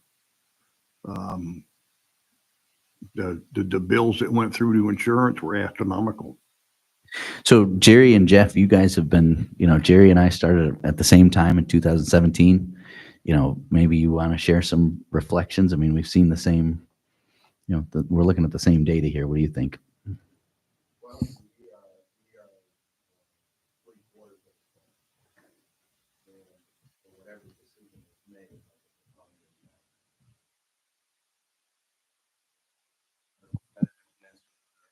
the bills that went through to insurance were astronomical. So Jerry and Jeff, you guys have been, you know, Jerry and I started at the same time in 2017. You know, maybe you want to share some reflections. I mean, we've seen the same, you know, we're looking at the same data here. What do you think?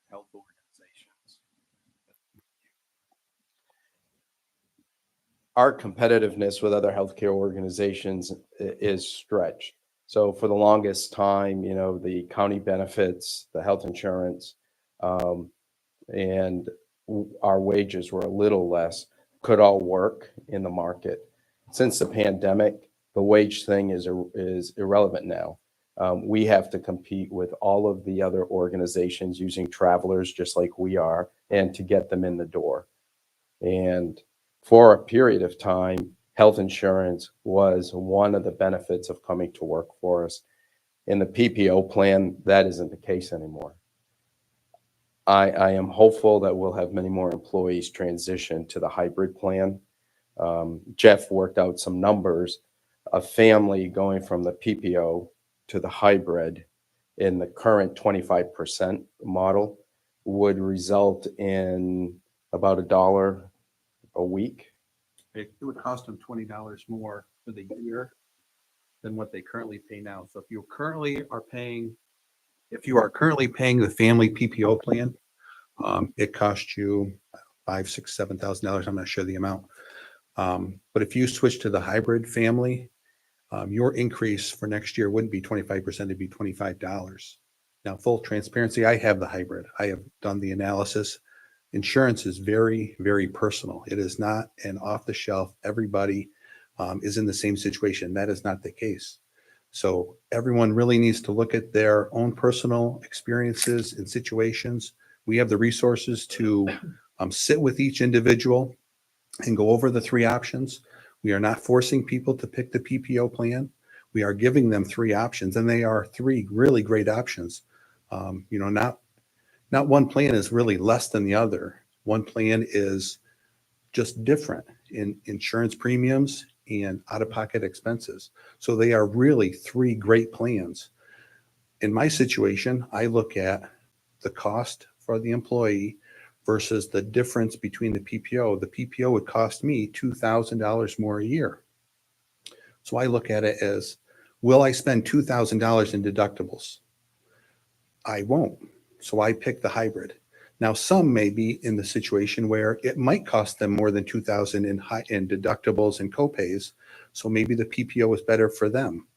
Health organizations. Our competitiveness with other healthcare organizations is stretched. So for the longest time, you know, the county benefits, the health insurance, and our wages were a little less, could all work in the market. Since the pandemic, the wage thing is irrelevant now. We have to compete with all of the other organizations using travelers just like we are, and to get them in the door. And for a period of time, health insurance was one of the benefits of coming to work for us. In the PPO plan, that isn't the case anymore. I am hopeful that we'll have many more employees transition to the hybrid plan. Jeff worked out some numbers. A family going from the PPO to the hybrid in the current 25% model would result in about $1 a week. It would cost them $20 more for the year than what they currently pay now. So if you are currently paying the family PPO plan, it costs you $5,000, $6,000, $7,000. I'm not sure the amount. But if you switch to the hybrid family, your increase for next year wouldn't be 25%, it'd be $25. Now, full transparency, I have the hybrid. I have done the analysis. Insurance is very, very personal. It is not an off the shelf. Everybody is in the same situation. That is not the case. So everyone really needs to look at their own personal experiences and situations. We have the resources to sit with each individual and go over the 3 options. We are not forcing people to pick the PPO plan. We are giving them 3 options, and they are 3 really great options. Not one plan is really less than the other. One plan is just different in insurance premiums and out-of-pocket expenses. So they are really 3 great plans. In my situation, I look at the cost for the employee versus the difference between the PPO. The PPO would cost me $2,000 more a year. So I look at it as, will I spend $2,000 in deductibles? I won't. So I pick the hybrid. Now, some may be in the situation where it might cost them more than $2,000 in deductibles and copays. So maybe the PPO is better for them.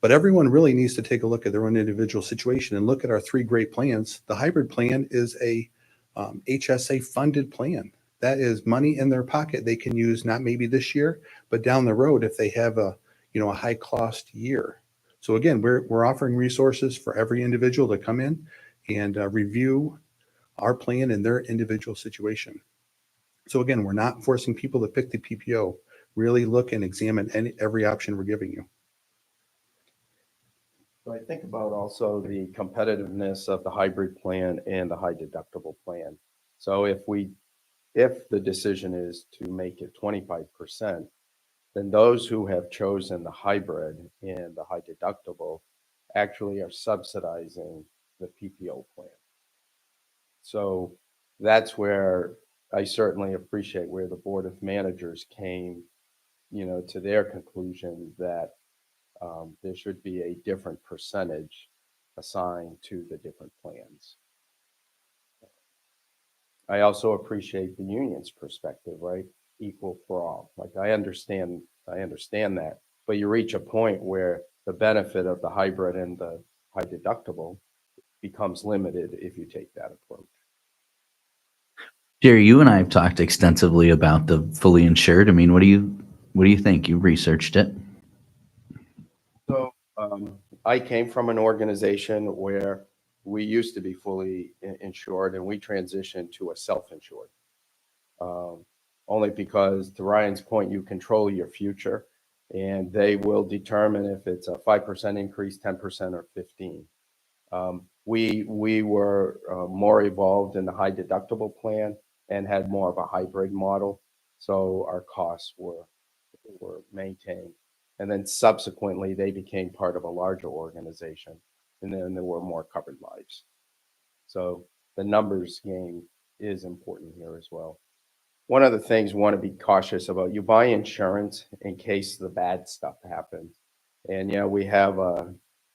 But everyone really needs to take a look at their own individual situation and look at our 3 great plans. The hybrid plan is a HSA funded plan. That is money in their pocket they can use, not maybe this year, but down the road if they have a high cost year. So again, we're offering resources for every individual to come in and review our plan in their individual situation. So again, we're not forcing people to pick the PPO. Really look and examine every option we're giving you. So I think about also the competitiveness of the hybrid plan and the high deductible plan. So if the decision is to make it 25%, then those who have chosen the hybrid and the high deductible actually are subsidizing the PPO plan. So that's where I certainly appreciate where the Board of Managers came, to their conclusion that there should be a different percentage assigned to the different plans. I also appreciate the union's perspective, right? Equal for all. Like I understand that, but you reach a point where the benefit of the hybrid and the high deductible becomes limited if you take that approach. Jerry, you and I have talked extensively about the fully insured. I mean, what do you think? You researched it. So I came from an organization where we used to be fully insured and we transitioned to a self-insured. Only because, to Ryan's point, you control your future and they will determine if it's a 5% increase, 10% or 15%. We were more evolved in the high deductible plan and had more of a hybrid model. So our costs were maintained. And then subsequently, they became part of a larger organization. And then there were more covered lives. So the numbers game is important here as well. One of the things we want to be cautious about, you buy insurance in case the bad stuff happens. And, we have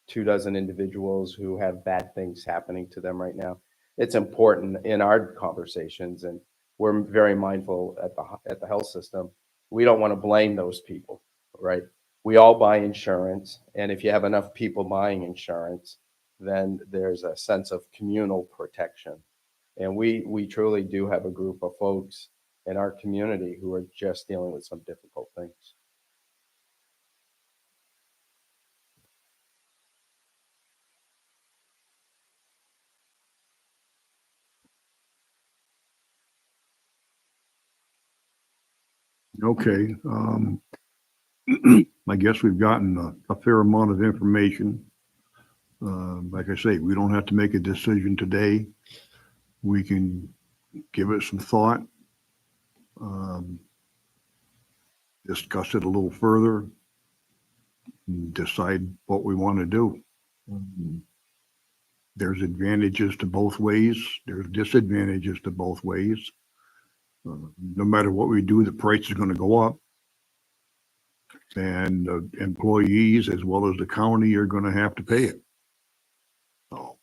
24 individuals who have bad things happening to them right now. It's important in our conversations, and we're very mindful at the health system. We don't want to blame those people, right? We all buy insurance, and if you have enough people buying insurance, then there's a sense of communal protection. And we truly do have a group of folks in our community who are just dealing with some difficult things. Okay. I guess we've gotten a fair amount of information. Like I say, we don't have to make a decision today. We can give it some thought, discuss it a little further. and decide what we want to do. There's advantages to both ways. There's disadvantages to both ways. No matter what we do, the price is going to go up. And employees as well as the county are going to have to pay it. So,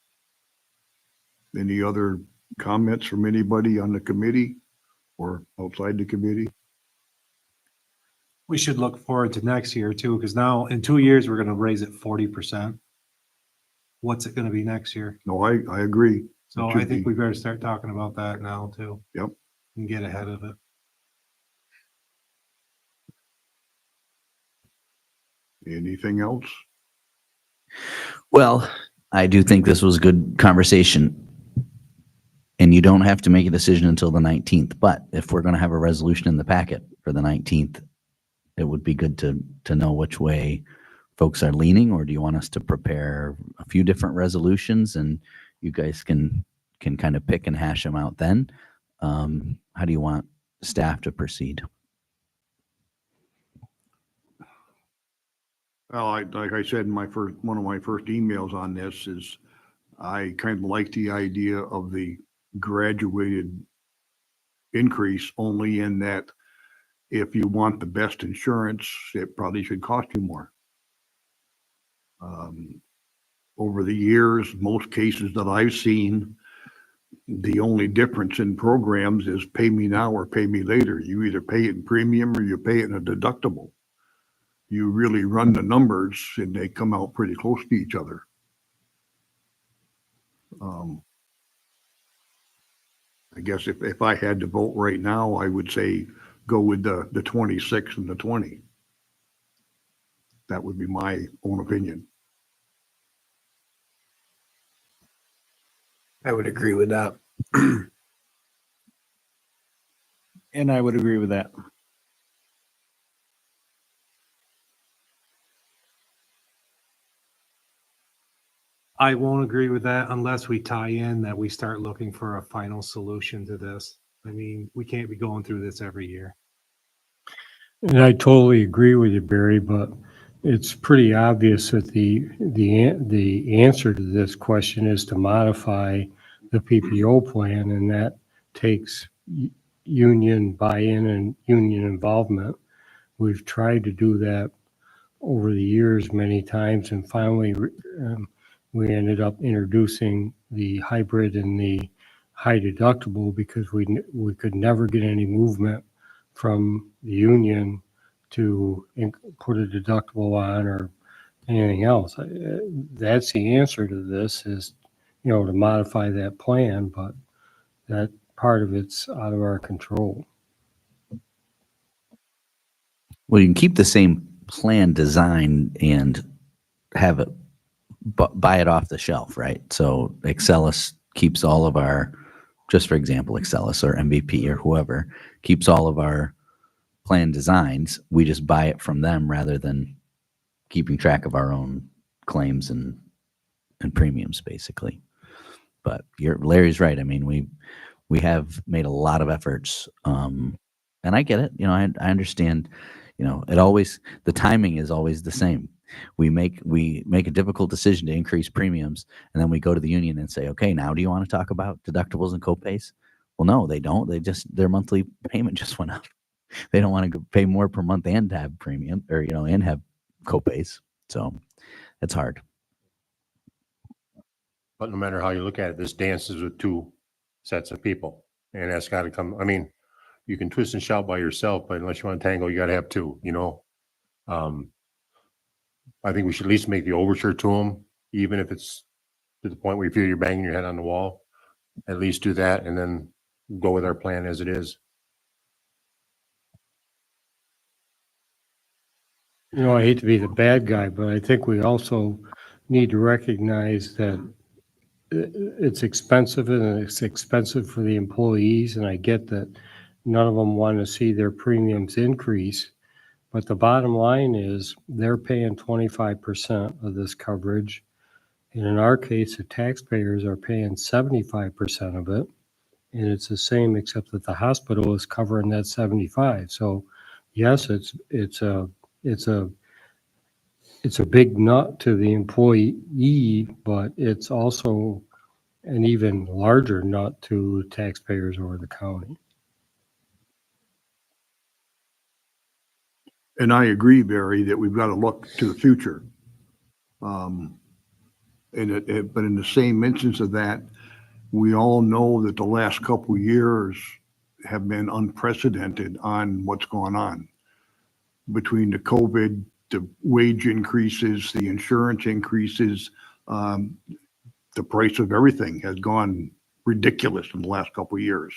any other comments from anybody on the committee or outside the committee? We should look forward to next year too, because now in 2 years, we're gonna raise it 40%. What's it gonna be next year? No, I agree. So It I should think be. we better start talking about that now too. Yep. And get ahead of it. Anything else? Well, I do think this was a good conversation. And you don't have to make a decision until the 19th. But if we're going to have a resolution in the packet for the 19th, it would be good to know which way folks are leaning, or do you want us to prepare a few different resolutions and you guys can kind of pick and hash them out then? How do you want staff to proceed? Well, like I said in one of my first emails on this is I kind of like the idea of the graduated increase, only in that if you want the best insurance, it probably should cost you more. Over the years, most cases that I've seen, the only difference in programs is pay me now or pay me later. You either pay it in premium or you pay it in a deductible. You really run the numbers and they come out pretty close to each other. I guess if I had to vote right now, I would say go with the 26 and the 20. That would be my own opinion. I would agree with that. And I would agree with that. I won't agree with that unless we tie in that we start looking for a final solution to this. I mean, we can't be going through this every year. And I totally agree with you, Barry, but it's pretty obvious that the answer to this question is to modify the PPO plan, and that takes union buy-in and union involvement. We've tried to do that over the years many times, and finally we ended up introducing the hybrid and the high deductible because we could never get any movement from the union to put a deductible on or anything else. That's the answer to this is, to modify that plan, but that part of it's out of our control. Well, you can keep the same plan design and have it buy it off the shelf, right? So Excellus keeps all of our, just for example, Excellus or MVP or whoever keeps all of our plan designs. We just buy it from them rather than keeping track of our own claims and premiums, basically. But Larry's right. I mean, we have made a lot of efforts, and I get it. I understand. The timing is always the same. We make a difficult decision to increase premiums, and then we go to the union and say, okay, now do you want to talk about deductibles and copays? Well, no, they don't. Their monthly payment just went up. They don't want to pay more per month and have premium or, and have copays. So it's hard. But no matter how you look at it, this dances with two sets of people, and that's got to come. I mean, you can twist and shout by yourself, but unless you want to tango, you got to have two. I think we should at least make the overture to them, even if it's to the point where you feel you're banging your head on the wall. At least do that, and then go with our plan as it is. I hate to be the bad guy, but I think we also need to recognize that it's expensive and it's expensive for the employees. And I get that none of them want to see their premiums increase. But the bottom line is they're paying 25% of this coverage. And in our case, the taxpayers are paying 75% of it. And it's the same, except that the hospital is covering that 75. So yes, it's a it's a big nut to the employee, but it's also an even larger nut to taxpayers or the county. And I agree, Barry, that we've got to look to the future. But in the same instance of that, we all know that the last couple of years have been unprecedented on what's going on. Between the COVID, the wage increases, the insurance increases, the price of everything has gone ridiculous in the last couple of years.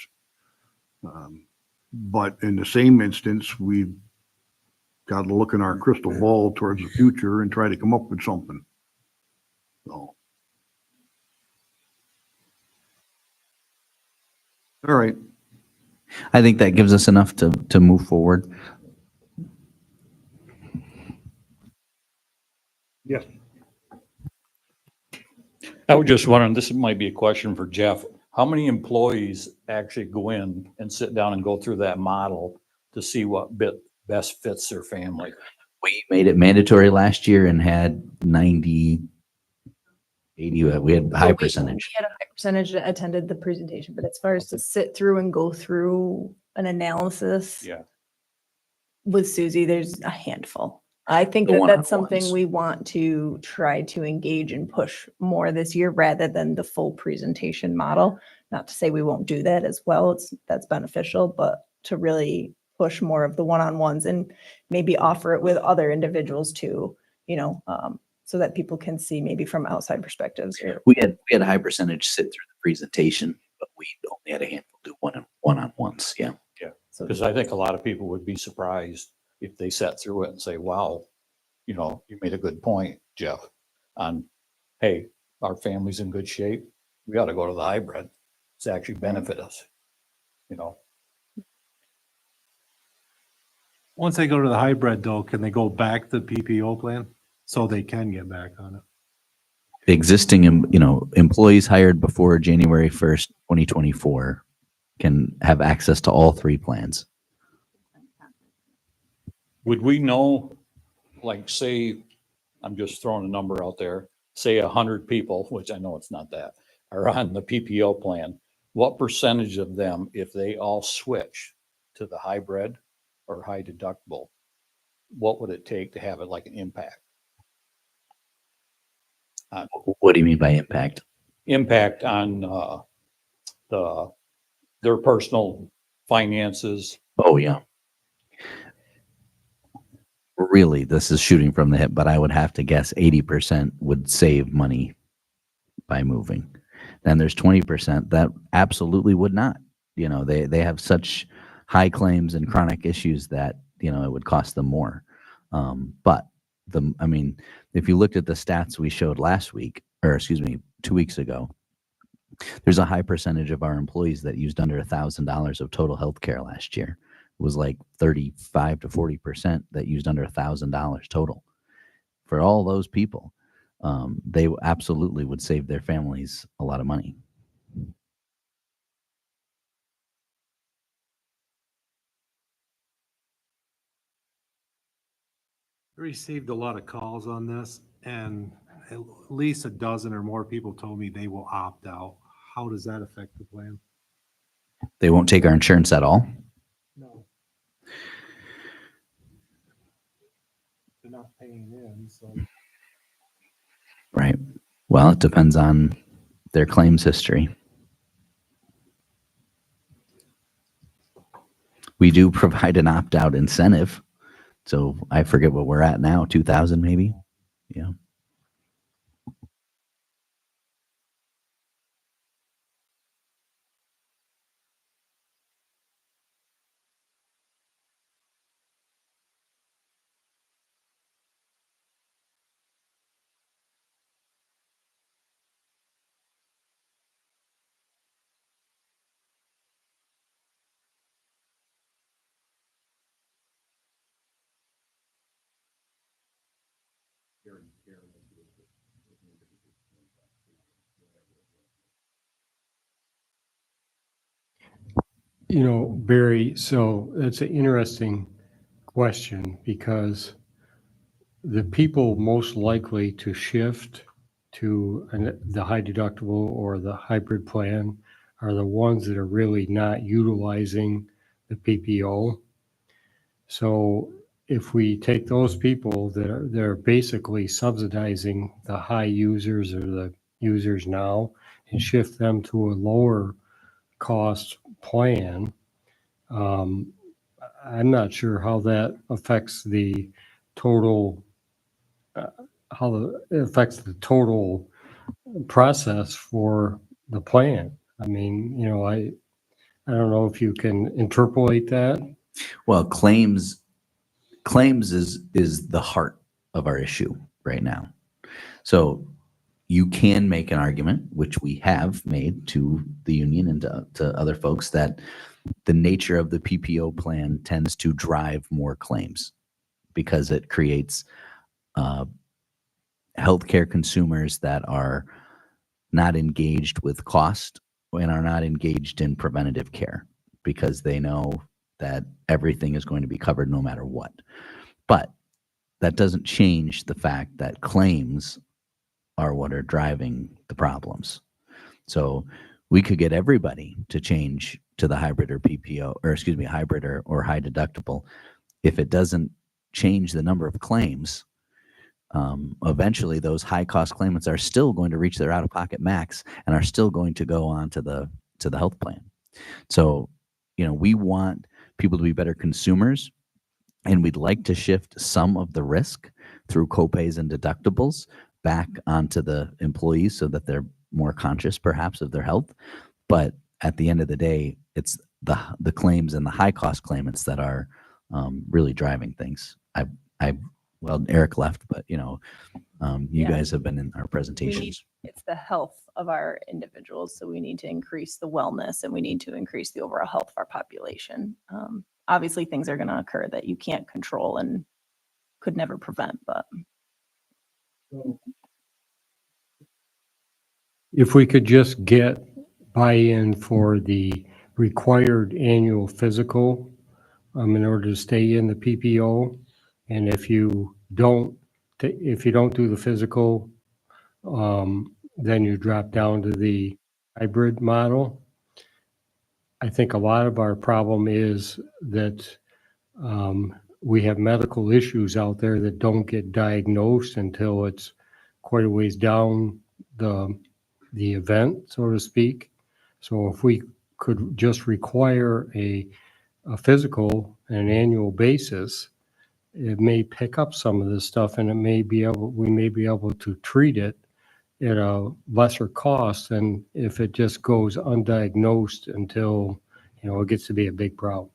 But in the same instance, we've got to look in our crystal ball towards the future and try to come up with something. So. All right. I think that gives us enough to move forward. Yes. I was just wondering, this might be a question for Jeff. How many employees actually go in and sit down and go through that model to see what best fits their family? We made it mandatory last year and had 90, 80, we had a high percentage. We had a high percentage that attended the presentation, but as far as to sit through and go through an analysis Yeah. with Susie, there's a handful. I think The that that's one-on-ones. something we want to try to engage and push more this year rather than the full presentation model. Not to say we won't do that as well. That's beneficial, but to really push more of the one-on-ones and maybe offer it with other individuals too, so that people can see maybe from outside perspectives. We had a high percentage sit through the presentation, but we only had a handful do one-on-ones. Yeah. Yeah. So Because I think a lot of people would be surprised if they sat through it and say, wow, you made a good point, Jeff, on, hey, our family's in good shape. We ought to go to the hybrid. It's actually benefit us, Once they go to the hybrid though, can they go back to the PPO plan? So they can get back on it. Existing, employees hired before January 1st, 2024 can have access to all three plans. Would we know, like, say, I'm just throwing a number out there, say 100 people, which I know it's not that, are on the PPO plan. What percentage of them, if they all switch to the hybrid or high deductible, what would it take to have it like an impact? What do you mean by impact? Impact on their personal finances. Oh, yeah. Really, this is shooting from the hip, but I would have to guess 80% would save money by moving. Then there's 20% that absolutely would not. They have such high claims and chronic issues that, it would cost them more. But if you looked at the stats we showed last week, or excuse me, 2 weeks ago, there's a high percentage of our employees that used under $1,000 of total health care last year. It was like 35 to 40% that used under $1,000 total. For all those people, they absolutely would save their families a lot of money. I received a lot of calls on this and at least a dozen or more people told me they will opt out. How does that affect the plan? They won't take our insurance at all. No. They're not paying in, so. Right. Well, it depends on their claims history. We do provide an opt-out incentive. So I forget what we're at now, 2,000 maybe. Yeah. Barry, so that's an interesting question because the people most likely to shift to the high deductible or the hybrid plan are the ones that are really not utilizing the PPO. So if we take those people that are, they're basically subsidizing the high users or the users now and shift them to a lower cost plan, I'm not sure how that affects the total, it affects the total process for the plan. I mean, you know, I don't know if you can interpolate that. Well, claims is the heart of our issue right now. So you can make an argument, which we have made to the union and to other folks, that the nature of the PPO plan tends to drive more claims because it creates healthcare consumers that are not engaged with cost and are not engaged in preventative care because they know that everything is going to be covered no matter what. But that doesn't change the fact that claims are what are driving the problems. So we could get everybody to change to the hybrid or PPO, or excuse me, hybrid or high deductible. If it doesn't change the number of claims, eventually those high cost claimants are still going to reach their out of pocket max and are still going to go on to the health plan. So, you know, we want people to be better consumers, and we'd like to shift some of the risk through copays and deductibles back onto the employees so that they're more conscious perhaps of their health. But at the end of the day, it's the claims and the high cost claimants that are really driving things. Well, Eric left, but you know, you Yeah. guys have been in our presentations. It's the health of our individuals. So we need to increase the wellness and we need to increase the overall health of our population. Obviously things are going to occur that you can't control and could never prevent, but. If we could just get buy-in for the required annual physical in order to stay in the PPO, and if you don't do the physical, then you drop down to the hybrid model. I think a lot of our problem is that we have medical issues out there that don't get diagnosed until it's quite a ways down the event, so to speak. So if we could just require a physical on an annual basis, it may pick up some of this stuff and we may be able to treat it at a lesser cost than if it just goes undiagnosed until, you know, it gets to be a big problem.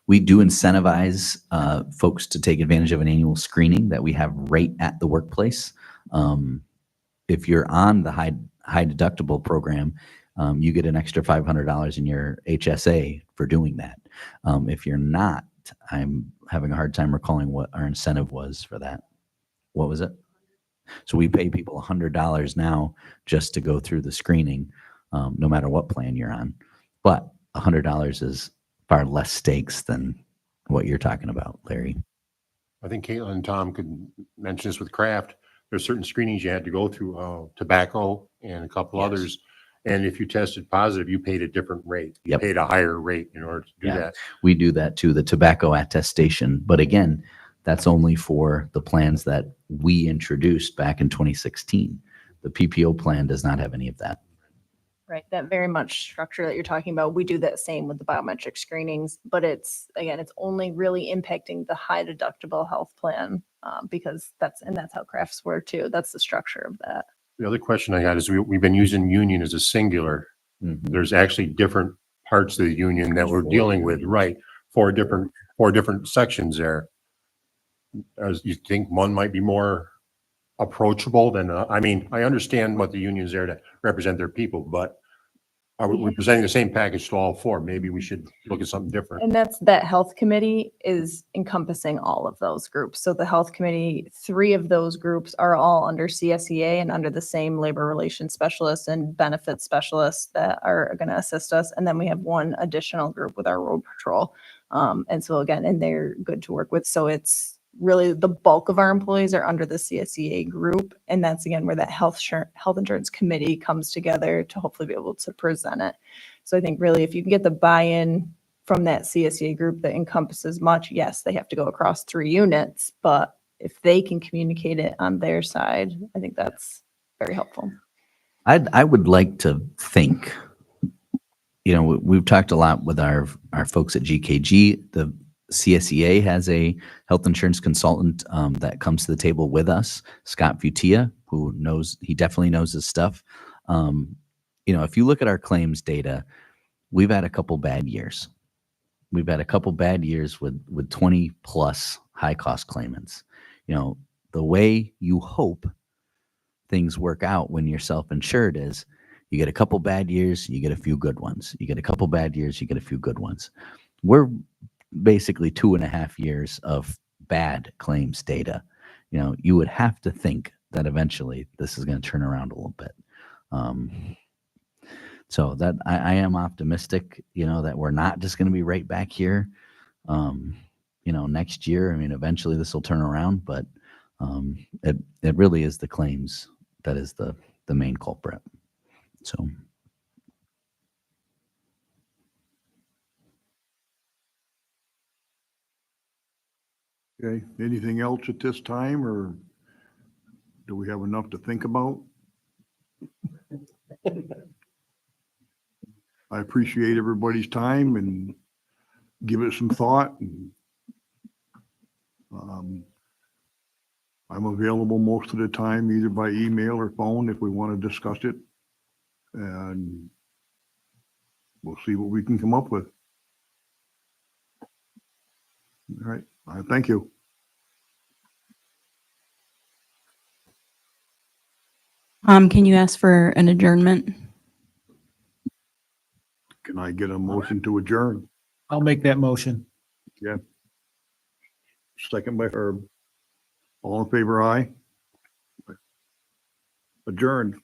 We do incentivize folks to take advantage of an annual screening that we have right at the workplace. If you're on the high deductible program, you get an extra $500 in your HSA for doing that. If you're not, I'm having a hard time recalling what our incentive was for that. What was it? So we pay people $100 now just to go through the screening, no matter what plan you're on. But $100 is far less stakes than what you're talking about, Larry. I think Caitlin and Tom could mention this with Kraft. There's certain screenings you had to go through, tobacco and a couple Yes. others. And if you tested positive, you paid a different rate. You Yep. paid a higher rate in order to do Yeah. that. We do that too, the tobacco attestation. But again, that's only for the plans that we introduced back in 2016. The PPO plan does not have any of that. Right, that very much structure that you're talking about, we do that same with the biometric screenings, but it's only really impacting the high deductible health plan because that's how crafts work too. That's the structure of that. The other question I had is we've been using union as a singular. Mhm. There's actually different parts of the union that we're dealing with, right? Four different sections there. As you think one might be more approachable than, I mean, I understand what the union's there to represent their people, but are we presenting the same package to all four? Maybe we should look at something different. And that health committee is encompassing all of those groups. So the health committee, 3 of those groups are all under CSEA and under the same labor relations specialists and benefits specialists that are going to assist us. And then we have 1 additional group with our road patrol. And so again, and they're good to work with. So it's really the bulk of our employees are under the CSEA group. And that's again where that health insurance committee comes together to hopefully be able to present it. So I think really if you can get the buy-in from that CSEA group that encompasses much, yes, they have to go across 3 units, but if they can communicate it on their side, I think that's very helpful. I would like to think, we've talked a lot with our folks at GKG. The CSEA has a health insurance consultant that comes to the table with us, Scott Futia, he definitely knows his stuff. If you look at our claims data, we've had a couple bad years. We've had a couple bad years with 20 plus high cost claimants. The way you hope things work out when you're self-insured is you get a couple bad years, you get a few good ones. You get a couple bad years, you get a few good ones. We're basically 2.5 years of bad claims data. You would have to think that eventually this is going to turn around a little bit. So that I am optimistic, that we're not just going to be right back here, next year. I mean, eventually this will turn around, but it really is the claims that is the main culprit. So. Okay, anything else at this time, or do we have enough to think about? I appreciate everybody's time and give it some thought. And, I'm available most of the time, either by email or phone, if we want to discuss it. And we'll see what we can come up with. All right, thank you. Can you ask for an adjournment? Can I get a motion to adjourn? I'll make that motion. Yeah. Second by Herb. All in favor, aye. Adjourned.